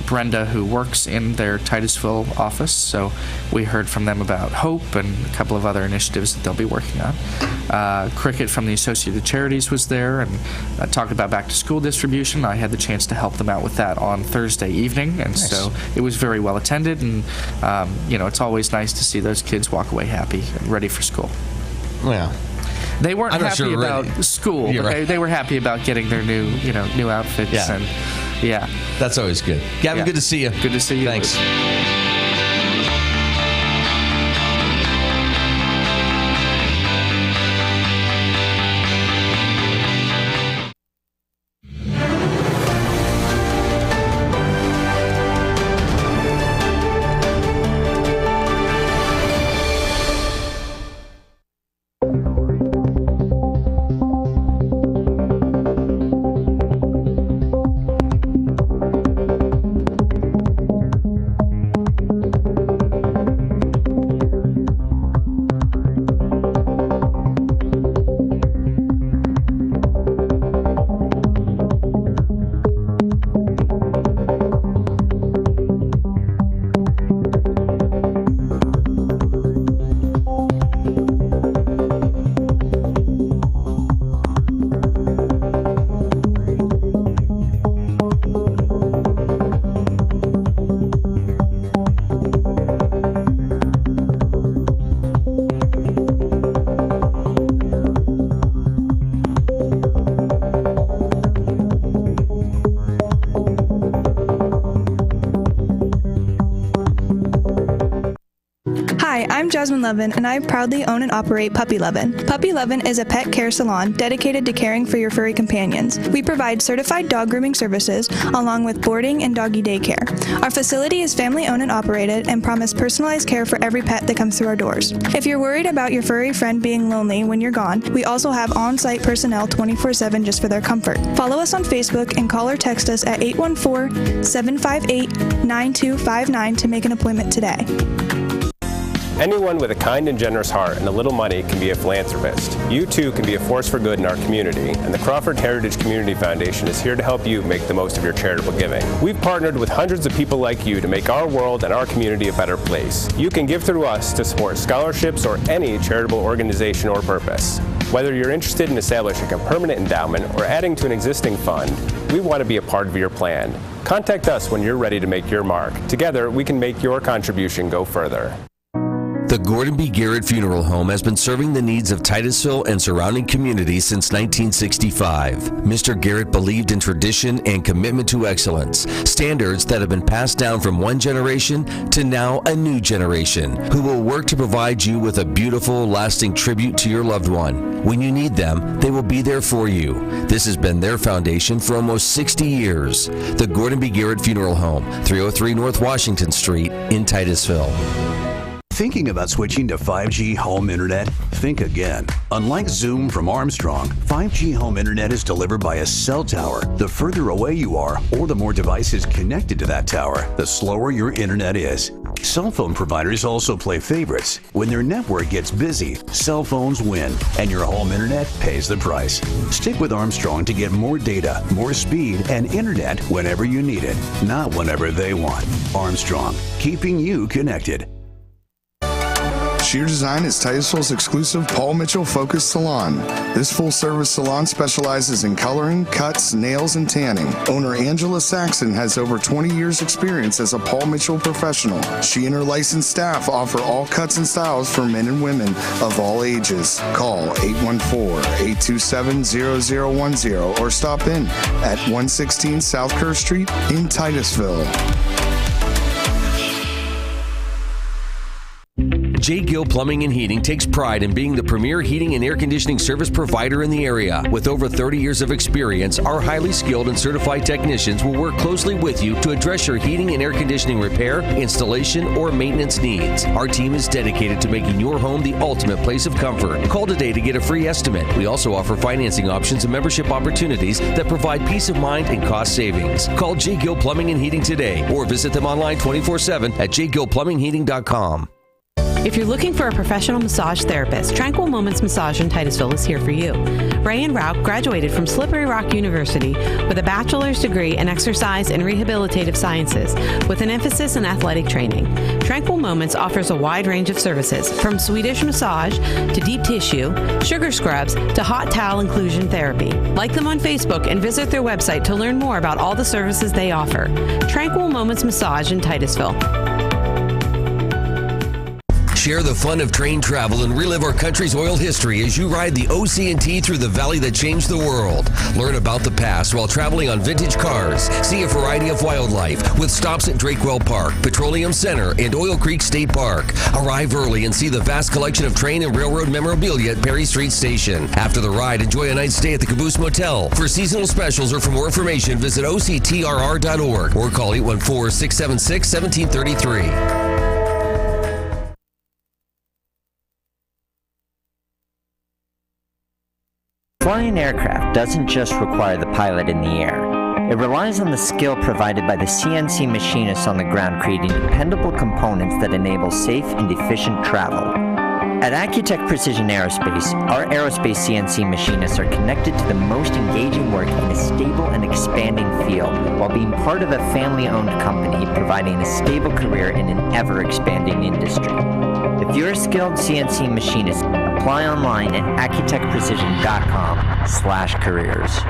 Brenda, who works in their Titusville office. So we heard from them about HOPE and a couple of other initiatives that they'll be working on. Cricket from the Associated Charities was there and talked about back-to-school distribution. I had the chance to help them out with that on Thursday evening, and nice. So it was very well attended, and it's always nice to see those kids walk away happy and ready for school. Yeah. They weren't happy sure about school, but right. they were happy about getting their new outfits. Yeah. And that's always good. Gavin, good to see you. Good to see you. Thanks. Hi, I'm Jasmine Levin, and I proudly own and operate Puppy Levin. Puppy Levin is a pet care salon dedicated to caring for your furry companions. We provide certified dog grooming services, along with boarding and doggy daycare. Our facility is family-owned and operated and promise personalized care for every pet that comes through our doors. If you're worried about your furry friend being lonely when you're gone, we also have on-site personnel 24/7 just for their comfort. Follow us on Facebook and call or text us at 814-758-9259 to make an appointment today. Anyone with a kind and generous heart and a little money can be a philanthropist. You too can be a force for good in our community, and the Crawford Heritage Community Foundation is here to help you make the most of your charitable giving. We've partnered with hundreds of people like you to make our world and our community a better place. You can give through us to support scholarships or any charitable organization or purpose. Whether you're interested in establishing a permanent endowment or adding to an existing fund, we want to be a part of your plan. Contact us when you're ready to make your mark. Together, we can make your contribution go further. The Gordon B. Garrett Funeral Home has been serving the needs of Titusville and surrounding communities since 1965. Mr. Garrett believed in tradition and commitment to excellence, standards that have been passed down from one generation to now a new generation, who will work to provide you with a beautiful, lasting tribute to your loved one. When you need them, they will be there for you. This has been their foundation for almost 60 years. The Gordon B. Garrett Funeral Home, 303 North Washington Street in Titusville. Thinking about switching to 5G home internet? Think again. Unlike Zoom from Armstrong, 5G home internet is delivered by a cell tower. The further away you are, or the more devices connected to that tower, the slower your internet is. Cell phone providers also play favorites. When their network gets busy, cell phones win, and your home internet pays the price. Stick with Armstrong to get more data, more speed, and internet whenever you need it, not whenever they want. Armstrong, keeping you connected. Sheer Design is Titusville's exclusive Paul Mitchell focused salon. This full-service salon specializes in coloring, cuts, nails, and tanning. Owner Angela Saxon has over 20 years experience as a Paul Mitchell professional. She and her licensed staff offer all cuts and styles for men and women of all ages. Call 814-827-0010 or stop in at 116 South Kerr Street in Titusville. J. Gill Plumbing and Heating takes pride in being the premier heating and air conditioning service provider in the area. With over 30 years of experience, our highly skilled and certified technicians will work closely with you to address your heating and air conditioning repair, installation, or maintenance needs. Our team is dedicated to making your home the ultimate place of comfort. Call today to get a free estimate. We also offer financing options and membership opportunities that provide peace of mind and cost savings. Call J. Gill Plumbing and Heating today or visit them online 24/7 at jgillplumbingheating.com. If you're looking for a professional massage therapist, Tranquil Moments Massage in Titusville is here for you. Ray and Rauch graduated from Slippery Rock University with a bachelor's degree in exercise and rehabilitative sciences with an emphasis in athletic training. Tranquil Moments offers a wide range of services, from Swedish massage to deep tissue, sugar scrubs to hot towel inclusion therapy. Like them on Facebook and visit their website to learn more about all the services they offer. Tranquil Moments Massage in Titusville. Share the fun of train travel and relive our country's oil history as you ride the OC&T through the valley that changed the world. Learn about the past while traveling on vintage cars. See a variety of wildlife with stops at Drakewell Park, Petroleum Center, and Oil Creek State Park. Arrive early and see the vast collection of train and railroad memorabilia at Perry Street Station. After the ride, enjoy a night's stay at the Caboose Motel. For seasonal specials or for more information, visit octrr.org or call 814-676-1733. Flying aircraft doesn't just require the pilot in the air. It relies on the skill provided by the CNC machinists on the ground, creating dependable components that enable safe and efficient travel. At Accutech Precision Aerospace, our aerospace CNC machinists are connected to the most engaging work in a stable and expanding field, while being part of a family-owned company providing a stable career in an ever-expanding industry. If you're a skilled CNC machinist, apply online at accutechprecision.com/careers.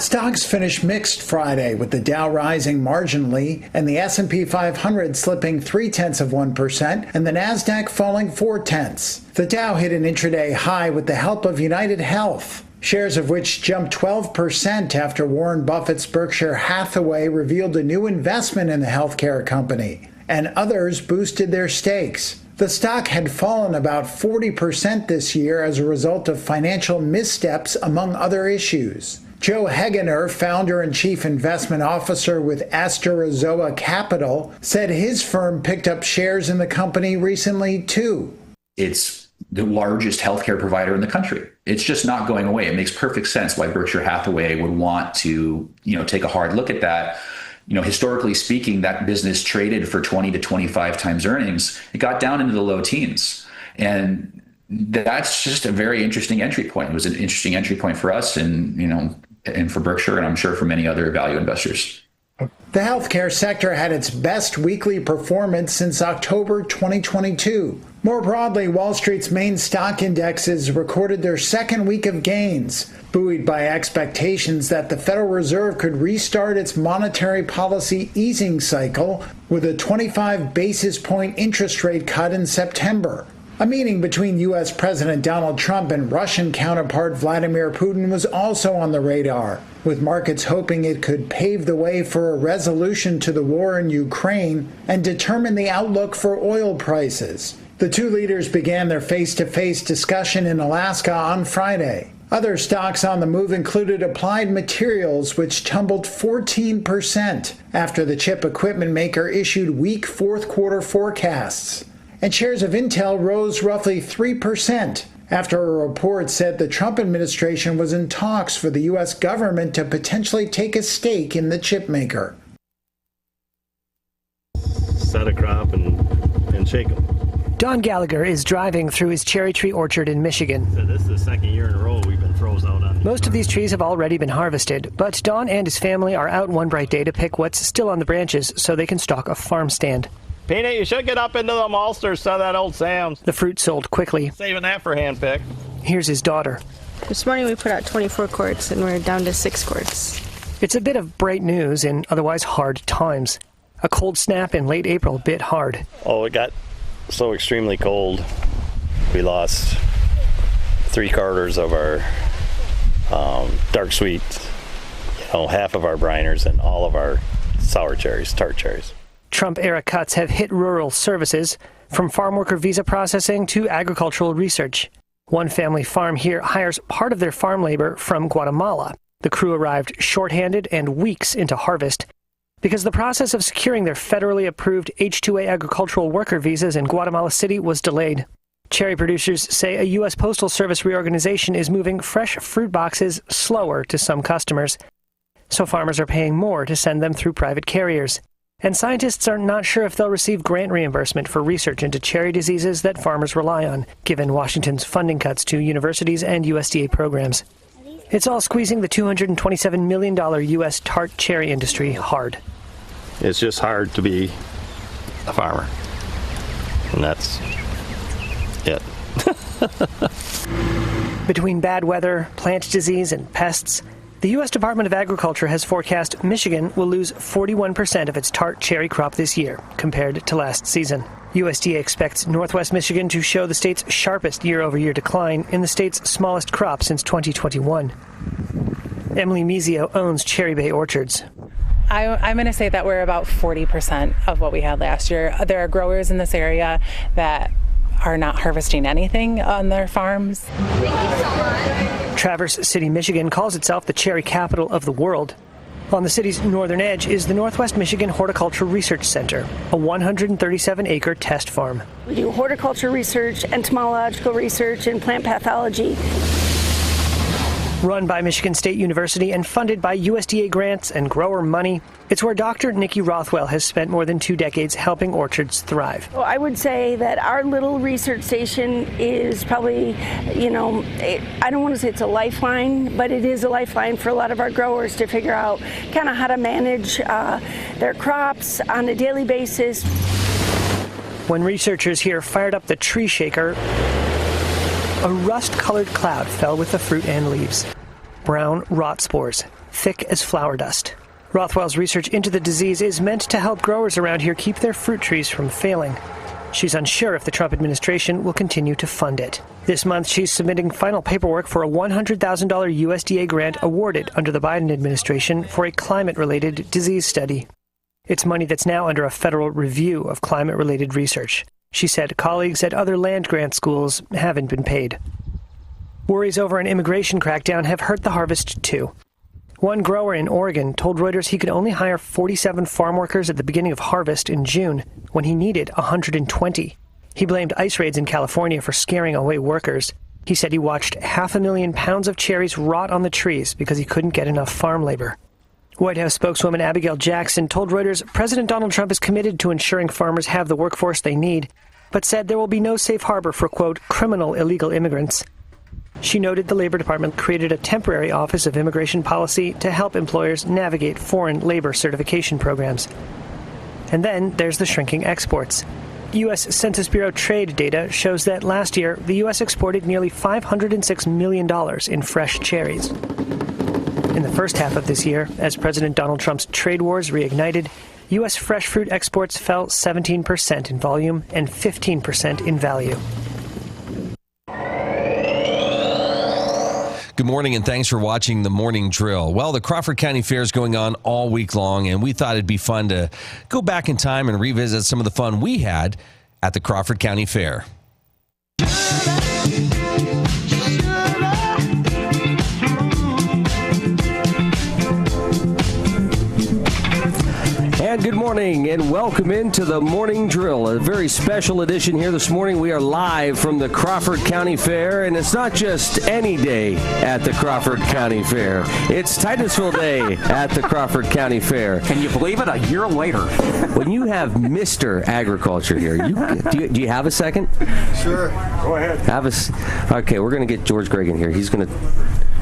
Stocks finished mixed Friday, with the Dow rising marginally and the S&P 500 slipping 0.3% and the Nasdaq falling 0.4. The Dow hit an intraday high with the help of United Health, shares of which jumped 12% after Warren Buffett's Berkshire Hathaway revealed a new investment in the healthcare company, and others boosted their stakes. The stock had fallen about 40% this year as a result of financial missteps, among other issues. Joe Hegener, founder and chief investment officer with Asterazoa Capital, said his firm picked up shares in the company recently, too. It's the largest healthcare provider in the country. It's just not going away. It makes perfect sense why Berkshire Hathaway would want to, take a hard look at that. Historically speaking, that business traded for 20 to 25 times earnings. It got down into the low teens. And that's just a very interesting entry point. It was an interesting entry point for us and for Berkshire, and I'm sure for many other value investors. The healthcare sector had its best weekly performance since October 2022. More broadly, Wall Street's main stock indexes recorded their second week of gains, buoyed by expectations that the Federal Reserve could restart its monetary policy easing cycle with a 25 basis point interest rate cut in September. A meeting between U.S. President Donald Trump and Russian counterpart Vladimir Putin was also on the radar, with markets hoping it could pave the way for a resolution to the war in Ukraine and determine the outlook for oil prices. The two leaders began their face-to-face discussion in Alaska on Friday. Other stocks on the move included Applied Materials, which tumbled 14% after the chip equipment maker issued weak fourth quarter forecasts. And shares of Intel rose roughly 3% after a report said the Trump administration was in talks for the U.S. government to potentially take a stake in the chip maker. Set a crop and shake them. Don Gallagher is driving through his cherry tree orchard in Michigan. So this is the second year in a row we've been froze out on. Most of these trees have already been harvested, but Don and his family are out one bright day to pick what's still on the branches so they can stock a farm stand. Peanut, you should get up into the maltsters, son of that old Sam's. The fruit sold quickly. Saving that for hand pick. Here's his daughter. This morning we put out 24 quarts and we're down to 6 quarts. It's a bit of bright news in otherwise hard times. A cold snap in late April bit hard. Oh, it got so extremely cold. We lost 3/4 of our dark sweet, half of our briners and all of our sour cherries, tart cherries. Trump-era cuts have hit rural services, from farm worker visa processing to agricultural research. One family farm here hires part of their farm labor from Guatemala. The crew arrived shorthanded and weeks into harvest because the process of securing their federally approved H-2A agricultural worker visas in Guatemala City was delayed. Cherry producers say a U.S. Postal Service reorganization is moving fresh fruit boxes slower to some customers, so farmers are paying more to send them through private carriers. And scientists are not sure if they'll receive grant reimbursement for research into cherry diseases that farmers rely on, given Washington's funding cuts to universities and USDA programs. It's all squeezing the $227 million U.S. tart cherry industry hard. It's just hard to be a farmer. And that's it. Between bad weather, plant disease, and pests, the U.S. Department of Agriculture has forecast Michigan will lose 41% of its tart cherry crop this year, compared to last season. USDA expects Northwest Michigan to show the state's sharpest year-over-year decline in the state's smallest crop since 2021. Emily Mizio owns Cherry Bay Orchards. I'm going to say that we're about 40% of what we had last year. There are growers in this area that are not harvesting anything on their farms. Thank you so much. Traverse City, Michigan calls itself the cherry capital of the world. On the city's northern edge is the Northwest Michigan Horticultural Research Center, a 137-acre test farm. We do horticulture research, entomological research, and plant pathology. Run by Michigan State University and funded by USDA grants and grower money, it's where Dr. Nikki Rothwell has spent more than 2 decades helping orchards thrive. Well, I would say that our little research station is probably, I don't want to say it's a lifeline, but it is a lifeline for a lot of our growers to figure out kind of how to manage their crops on a daily basis. When researchers here fired up the tree shaker, a rust-colored cloud fell with the fruit and leaves. Brown rot spores, thick as flour dust. Rothwell's research into the disease is meant to help growers around here keep their fruit trees from failing. She's unsure if the Trump administration will continue to fund it. This month, she's submitting final paperwork for a $100,000 USDA grant awarded under the Biden administration for a climate-related disease study. It's money that's now under a federal review of climate-related research. She said colleagues at other land-grant schools haven't been paid. Worries over an immigration crackdown have hurt the harvest, too. One grower in Oregon told Reuters he could only hire 47 farm workers at the beginning of harvest in June, when he needed 120. He blamed ice raids in California for scaring away workers. He said he watched 500,000 pounds of cherries rot on the trees because he couldn't get enough farm labor. White House spokeswoman Abigail Jackson told Reuters President Donald Trump is committed to ensuring farmers have the workforce they need, but said there will be no safe harbor for, quote, criminal illegal immigrants. She noted the Labor Department created a temporary Office of Immigration Policy to help employers navigate foreign labor certification programs. And then there's the shrinking exports. U.S. Census Bureau trade data shows that last year, the U.S. exported nearly $506 million in fresh cherries. In the first half of this year, as President Donald Trump's trade wars reignited, U.S. fresh fruit exports fell 17% in volume and 15% in value. Good morning, and thanks for watching the Morning Drill. Well, the Crawford County Fair is going on all week long, and we thought it'd be fun to go back in time and revisit some of the fun we had at the Crawford County Fair. And good morning and welcome into the Morning Drill, a very special edition here this morning. We are live from the Crawford County Fair, and it's not just any day at the Crawford County Fair. It's Titusville Day at the Crawford County Fair. Can you believe it? A year later. When you have Mr. Agriculture here, do you have a second? Sure. Go ahead. Okay, we're going to get George Gregg in here. He's going to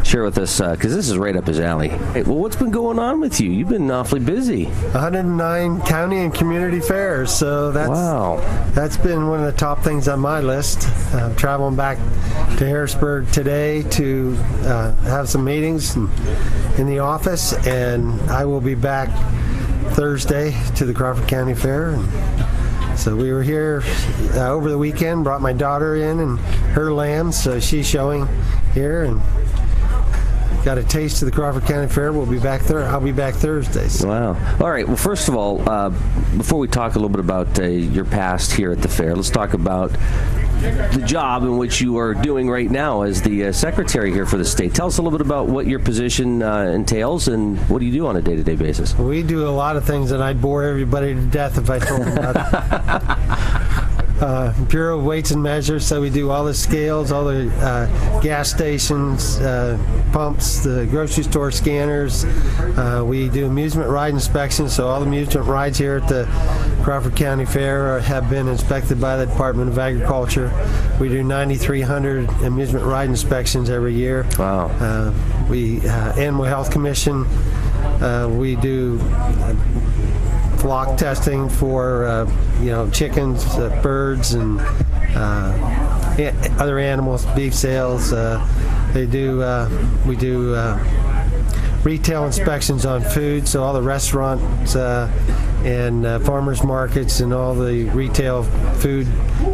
share with us, because this is right up his alley. Hey, well, what's been going on with you? You've been awfully busy. 109 county and community fairs, so that's been one of the top things on my list. Traveling back to Harrisburg today to have some meetings in the office, and I will be back Thursday to the Crawford County Fair. And so we were here over the weekend, brought my daughter in and her lambs, so she's showing here, and got a taste of the Crawford County Fair. We'll be back there. I'll be back Thursday. So. Wow. All right. Well, first of all, before we talk a little bit about your past here at the fair, let's talk about the job in which you are doing right now as the secretary here for the state. Tell us a little bit about what your position entails and what do you do on a day-to-day basis? We do a lot of things, and I'd bore everybody to death if I told them about it. Bureau of Weights and Measures, so we do all the scales, all the gas stations, pumps, the grocery store scanners. We do amusement ride inspections, so all the amusement rides here at the Crawford County Fair have been inspected by the Department of Agriculture. We do 9,300 amusement ride inspections every year. Wow. We Animal Health Commission, we do flock testing for chickens, birds, and other animals, beef sales. We do retail inspections on food, so all the restaurants and farmers markets and all the retail food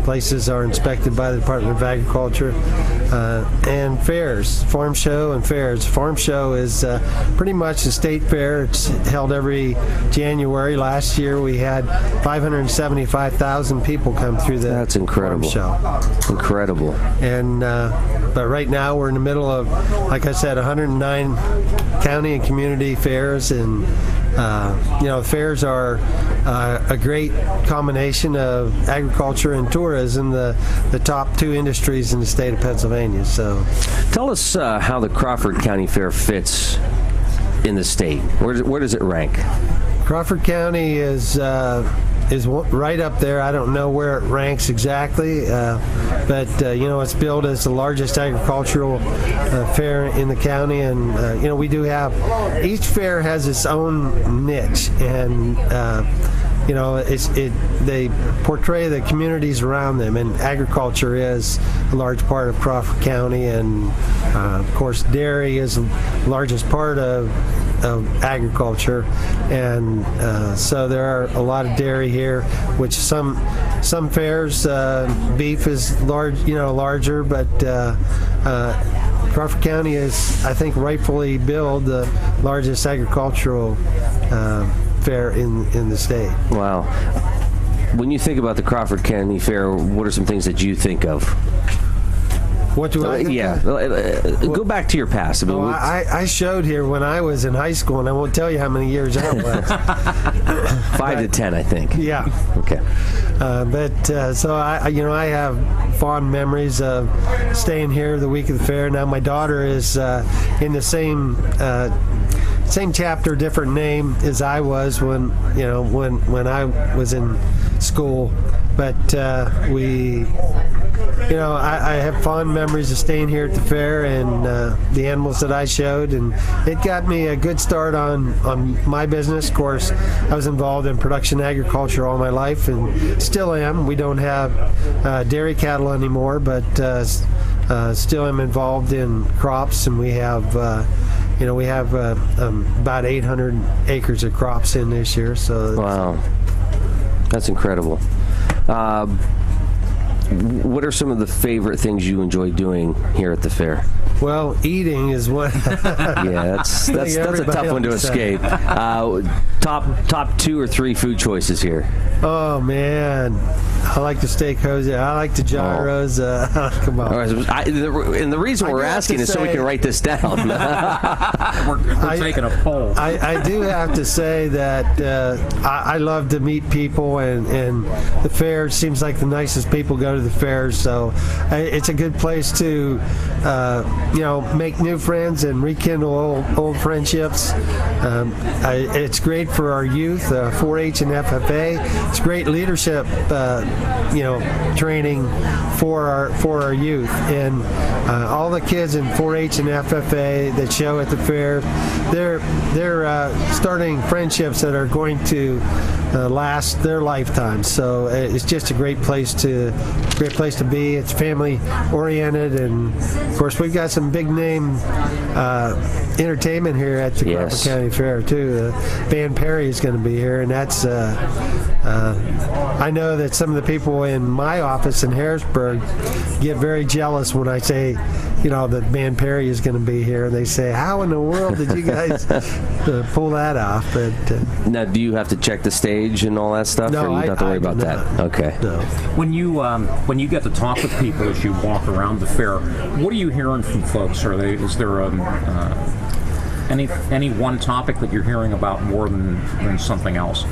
places are inspected by the Department of Agriculture. And fairs, farm show and fairs. Farm show is pretty much a state fair. It's held every January. Last year we had 575,000 people come through the That's incredible. Farm show. Incredible. And but right now we're in the middle of, like I said, 109 county and community fairs, and fairs are a great combination of agriculture and tourism, the top two industries in the state of Pennsylvania. So, tell us how the Crawford County Fair fits in the state. Where does it rank? Crawford County is right up there. I don't know where it ranks exactly, but it's billed as the largest agricultural fair in the county, and we do have, each fair has its own niche, and they portray the communities around them, and agriculture is a large part of Crawford County, and of course dairy is the largest part of agriculture, and so there are a lot of dairy here, which some fairs beef is larger, but Crawford County is, I think, rightfully billed the largest agricultural fair in the state. Wow. When you think about the Crawford County Fair, what are some things that you think of? What do I think? Yeah. Go back to your past. I showed here when I was in high school, and I won't tell you how many years that was. 5 to 10, I think. Yeah. Okay. So I have fond memories of staying here the week of the fair. Now my daughter is in the same chapter, different name as I was when I was in school, but I have fond memories of staying here at the fair and the animals that I showed, and it got me a good start on my business. Of course, I was involved in production agriculture all my life and still am. We don't have dairy cattle anymore, but still am involved in crops, and we have about 800 acres of crops in this year. So wow, that's incredible. What are some of the favorite things you enjoy doing here at the fair? Well, eating is one. Yeah, that's a tough one to escape. Top 2 or 3 food choices here. Oh man, I like the steak Jose. I like the gyros. Come on. All right, and the reason we're asking is so we can write this down. we're taking a poll. I do have to say that I love to meet people, and the fair seems like the nicest people go to the fair. So it's a good place to make new friends and rekindle old friendships. It's great for our youth, 4-H and FFA. It's great leadership, training for our youth, and all the kids in 4-H and FFA that show at the fair, they're starting friendships that are going to last their lifetime. So it's just a great place to be. It's family oriented, and of course we've got some big name entertainment here at the Crawford County Fair too. Van Perry is going to be here, and that's I know that some of the people in my office in Harrisburg get very jealous when I say, that Van Perry is going to be here. They say, how in the world did you guys pull that off? But now, do you have to check the stage and all that stuff? No, or you don't have to worry about that? Okay. No. When you get to talk with people as you walk around the fair, what are you hearing from folks? Is there any one topic that you're hearing about more than something else?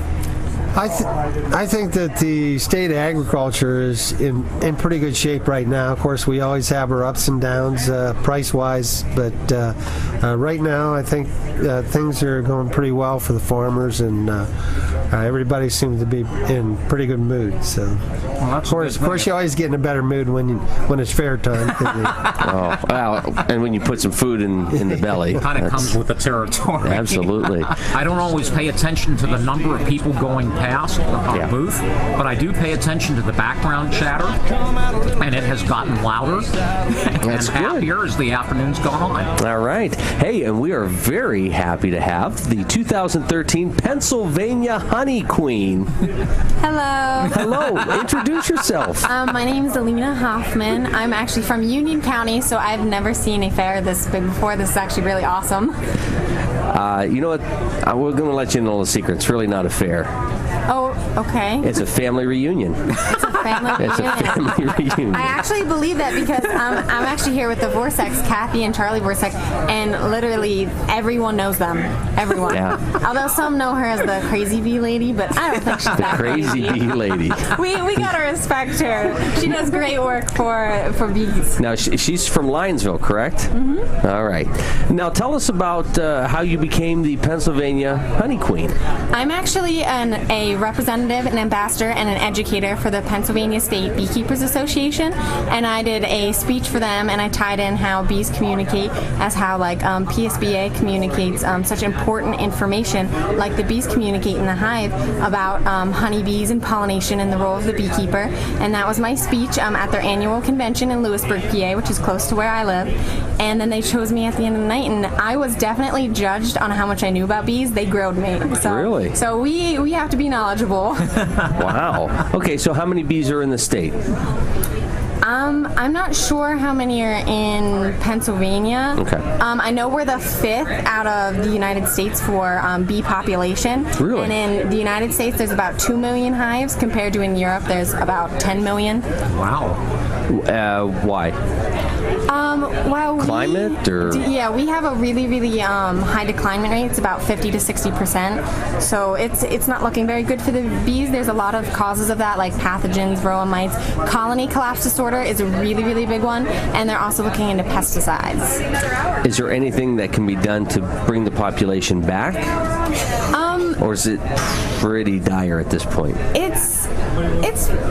I think that the state of agriculture is in pretty good shape right now. Of course, we always have our ups and downs price-wise, but right now I think things are going pretty well for the farmers, and everybody seems to be in pretty good mood. So, of course, you always get in a better mood when it's fair time. And when you put some food in the belly, it kind of comes with the territory. Absolutely. I don't always pay attention to the number of people going past our booth, but I do pay attention to the background chatter, and it has gotten louder and happier as the afternoon's gone on. All right. Hey, and we are very happy to have the 2013 Pennsylvania Honey Queen. Hello. Hello. Introduce yourself. My name is Alina Hoffman. I'm actually from Union County, so I've never seen a fair this big before. This is actually really awesome. You know what? We're going to let you know the secret. It's really not a fair. Oh, okay. It's a family reunion. It's a family reunion. It's a family reunion. I actually believe that because I'm actually here with the Vorsecs, Kathy and Charlie Vorsek, and literally everyone knows them. Everyone. Yeah. Although some know her as the crazy bee lady, but I don't think she's that crazy bee lady. We gotta respect her. She does great work for bees. Now she's from Lionsville, correct? Mm-hmm. All right. Now tell us about how you became the Pennsylvania Honey Queen. I'm actually a representative, an ambassador, and an educator for the Pennsylvania State Beekeepers Association, and I did a speech for them, and I tied in how bees communicate as how PSBA communicates such important information like the bees communicate in the hive about honeybees and pollination and the role of the beekeeper, and that was my speech at their annual convention in Lewisburg, PA, which is close to where I live, and then they chose me at the end of the night, and I was definitely judged on how much I knew about bees. They grilled me. Really? So we have to be knowledgeable. Wow. Okay, so how many bees are in the state? I'm not sure how many are in Pennsylvania. Okay. I know we're the 5th out of the United States for bee population. Really? And in the United States, there's about 2 million hives, compared to in Europe, there's about 10 million. Wow. Why? Well, climate we have a really, really high declinement rate. It's about 50 to 60%. So it's not looking very good for the bees. There's a lot of causes of that, like pathogens, varroa mites. Colony collapse disorder is a really, really big one, and they're also looking into pesticides. Is there anything that can be done to bring the population back? Or is it pretty dire at this point? It's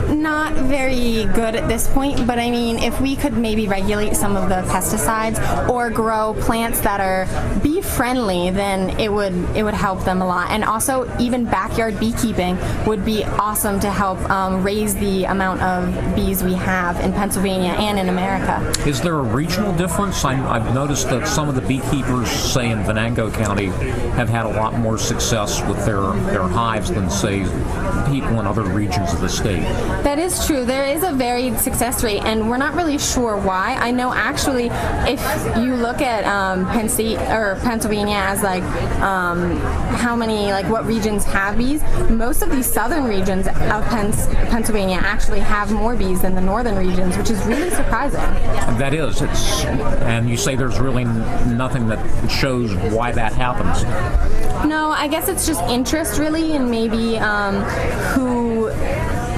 not very good at this point, but I mean, if we could maybe regulate some of the pesticides or grow plants that are bee friendly, then it would help them a lot. And also, even backyard beekeeping would be awesome to help raise the amount of bees we have in Pennsylvania and in America. Is there a regional difference? I've noticed that some of the beekeepers, say in Venango County, have had a lot more success with their hives than, say, people in other regions regions of the state. That is true. There is a varied success rate, and we're not really sure why. I know actually, if you look at Pennsylvania as like how many, like what regions have bees, most of these southern regions of Pennsylvania actually have more bees than the northern regions, which is really surprising. That is. And you say there's really nothing that shows why that happens. No, I guess it's just interest really, and maybe who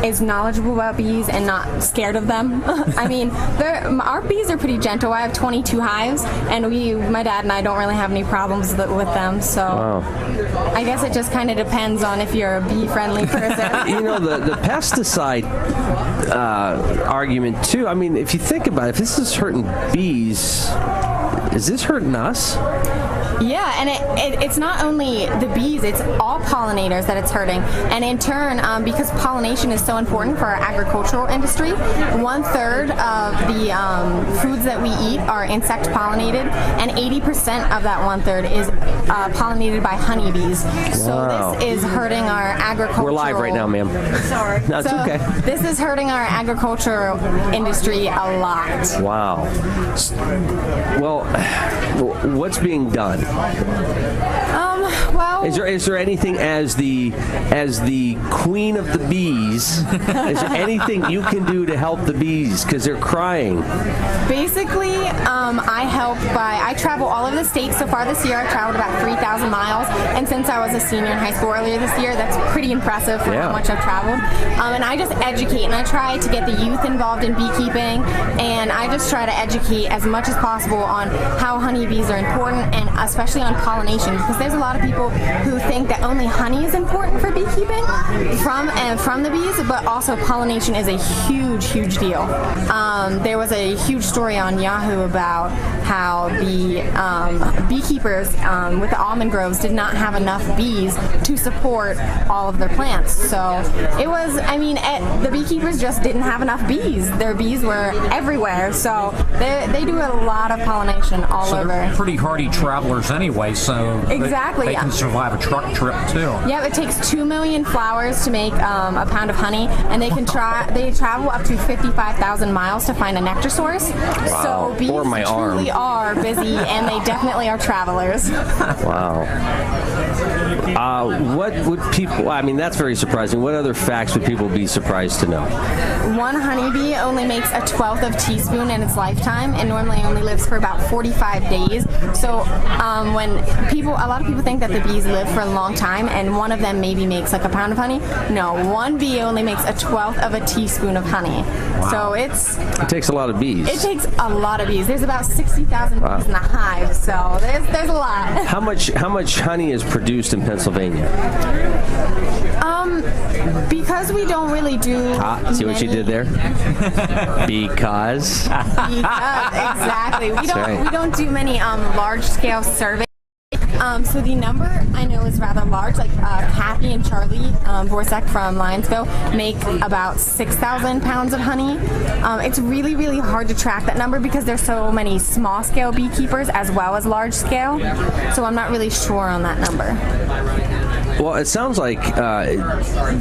is knowledgeable about bees and not scared of them. I mean, our bees are pretty gentle. I have 22 hives, and my dad and I don't really have any problems with them. So I guess it just kind of depends on if you're a bee-friendly person. You know, the pesticide argument too. I mean, if you think about it, if this is hurting bees, is this hurting us? Yeah, and it's not only the bees, it's all pollinators that it's hurting. And in turn, because pollination is so important for our agricultural industry, 1/3 of the foods that we eat are insect pollinated, and 80% of that 1/3 is pollinated by honeybees. So this is hurting our agricultural... We're live right now, ma'am. Sorry. No, it's okay. This is hurting our agricultural industry a lot. Wow. Well, what's being done? Well, is there anything as the queen of the bees? Is there anything you can do to help the bees because they're crying? Basically, I travel all over the state. So far this year, I've traveled about 3,000 miles, and since I was a senior in high school earlier this year, that's pretty impressive for how much I've traveled. And I just educate, and I try to get the youth involved in beekeeping, and I just try to educate as much as possible on how honeybees are important, and especially on pollination, because there's a lot of people who think that only honey is important for beekeeping from the bees, but also pollination is a huge deal. There was a huge story on Yahoo about how the beekeepers with the almond groves did not have enough bees to support all of their plants. So it was, the beekeepers just didn't have enough bees. Their bees were everywhere, so they do a lot of pollination all over. They're pretty hardy travelers anyway, so exactly, they can survive a truck trip too. Yeah, it takes 2 million flowers to make a pound of honey, and they travel up to 55,000 miles to find a nectar source. Wow. So bees truly are busy, and they definitely are travelers. Wow. What would people, that's very surprising. What other facts would people be surprised to know? One honeybee only makes 1/12 of a teaspoon in its lifetime, and normally only lives for about 45 days. So when a lot of people think that the bees live for a long time, and one of them maybe makes like a pound of honey. No, one bee only makes 1/12 of a teaspoon of honey. Wow. So it takes a lot of bees. It takes a lot of bees. There's about 60,000 bees in the hive, so there's a lot. How much honey is produced in Pennsylvania? Because we don't really do. See what you did there? Because exactly. We don't do many large scale surveys. So the number I know is rather large. Like Kathy and Charlie Borsek from Lionsville make about 6,000 pounds of honey. It's really hard to track that number because there's so many small scale beekeepers as well as large scale. So I'm not really sure on that number. Well, it sounds like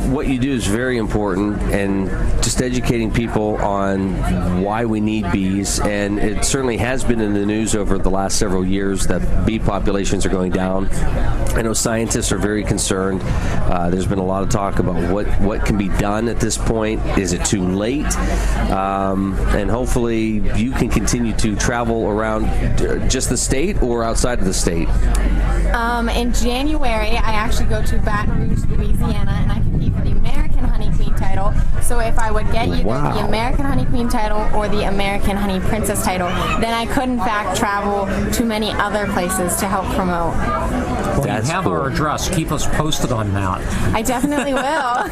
what you do is very important, and just educating people on why we need bees. And it certainly has been in the news over the last several years that bee populations are going down. I know scientists are very concerned. There's been a lot of talk about what can be done at this point. Is it too late? And hopefully you can continue to travel around just the state or outside of the state. In January, I actually go to Baton Rouge, Louisiana, and I compete for the American Honey Queen title. So if I would get either the American Honey Queen title or the American Honey Princess title, then I could in fact travel to many other places to help promote. Well, you have our address. Keep us posted on that. I definitely will.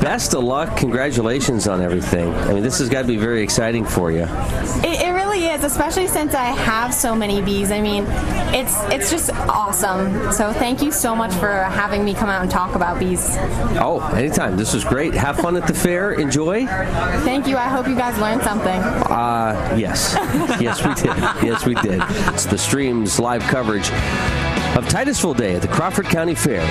Best of luck. Congratulations on everything. This has got to be very exciting for you. It really is, especially since I have so many bees. It's just awesome. So thank you so much for having me come out and talk about bees. Oh, anytime. This was great. Have fun at the fair. Enjoy. Thank you. I hope you guys learned something. Yes. Yes, we did. Yes, we did. It's the Stream's live coverage of Titusville Day at the Crawford County Fair.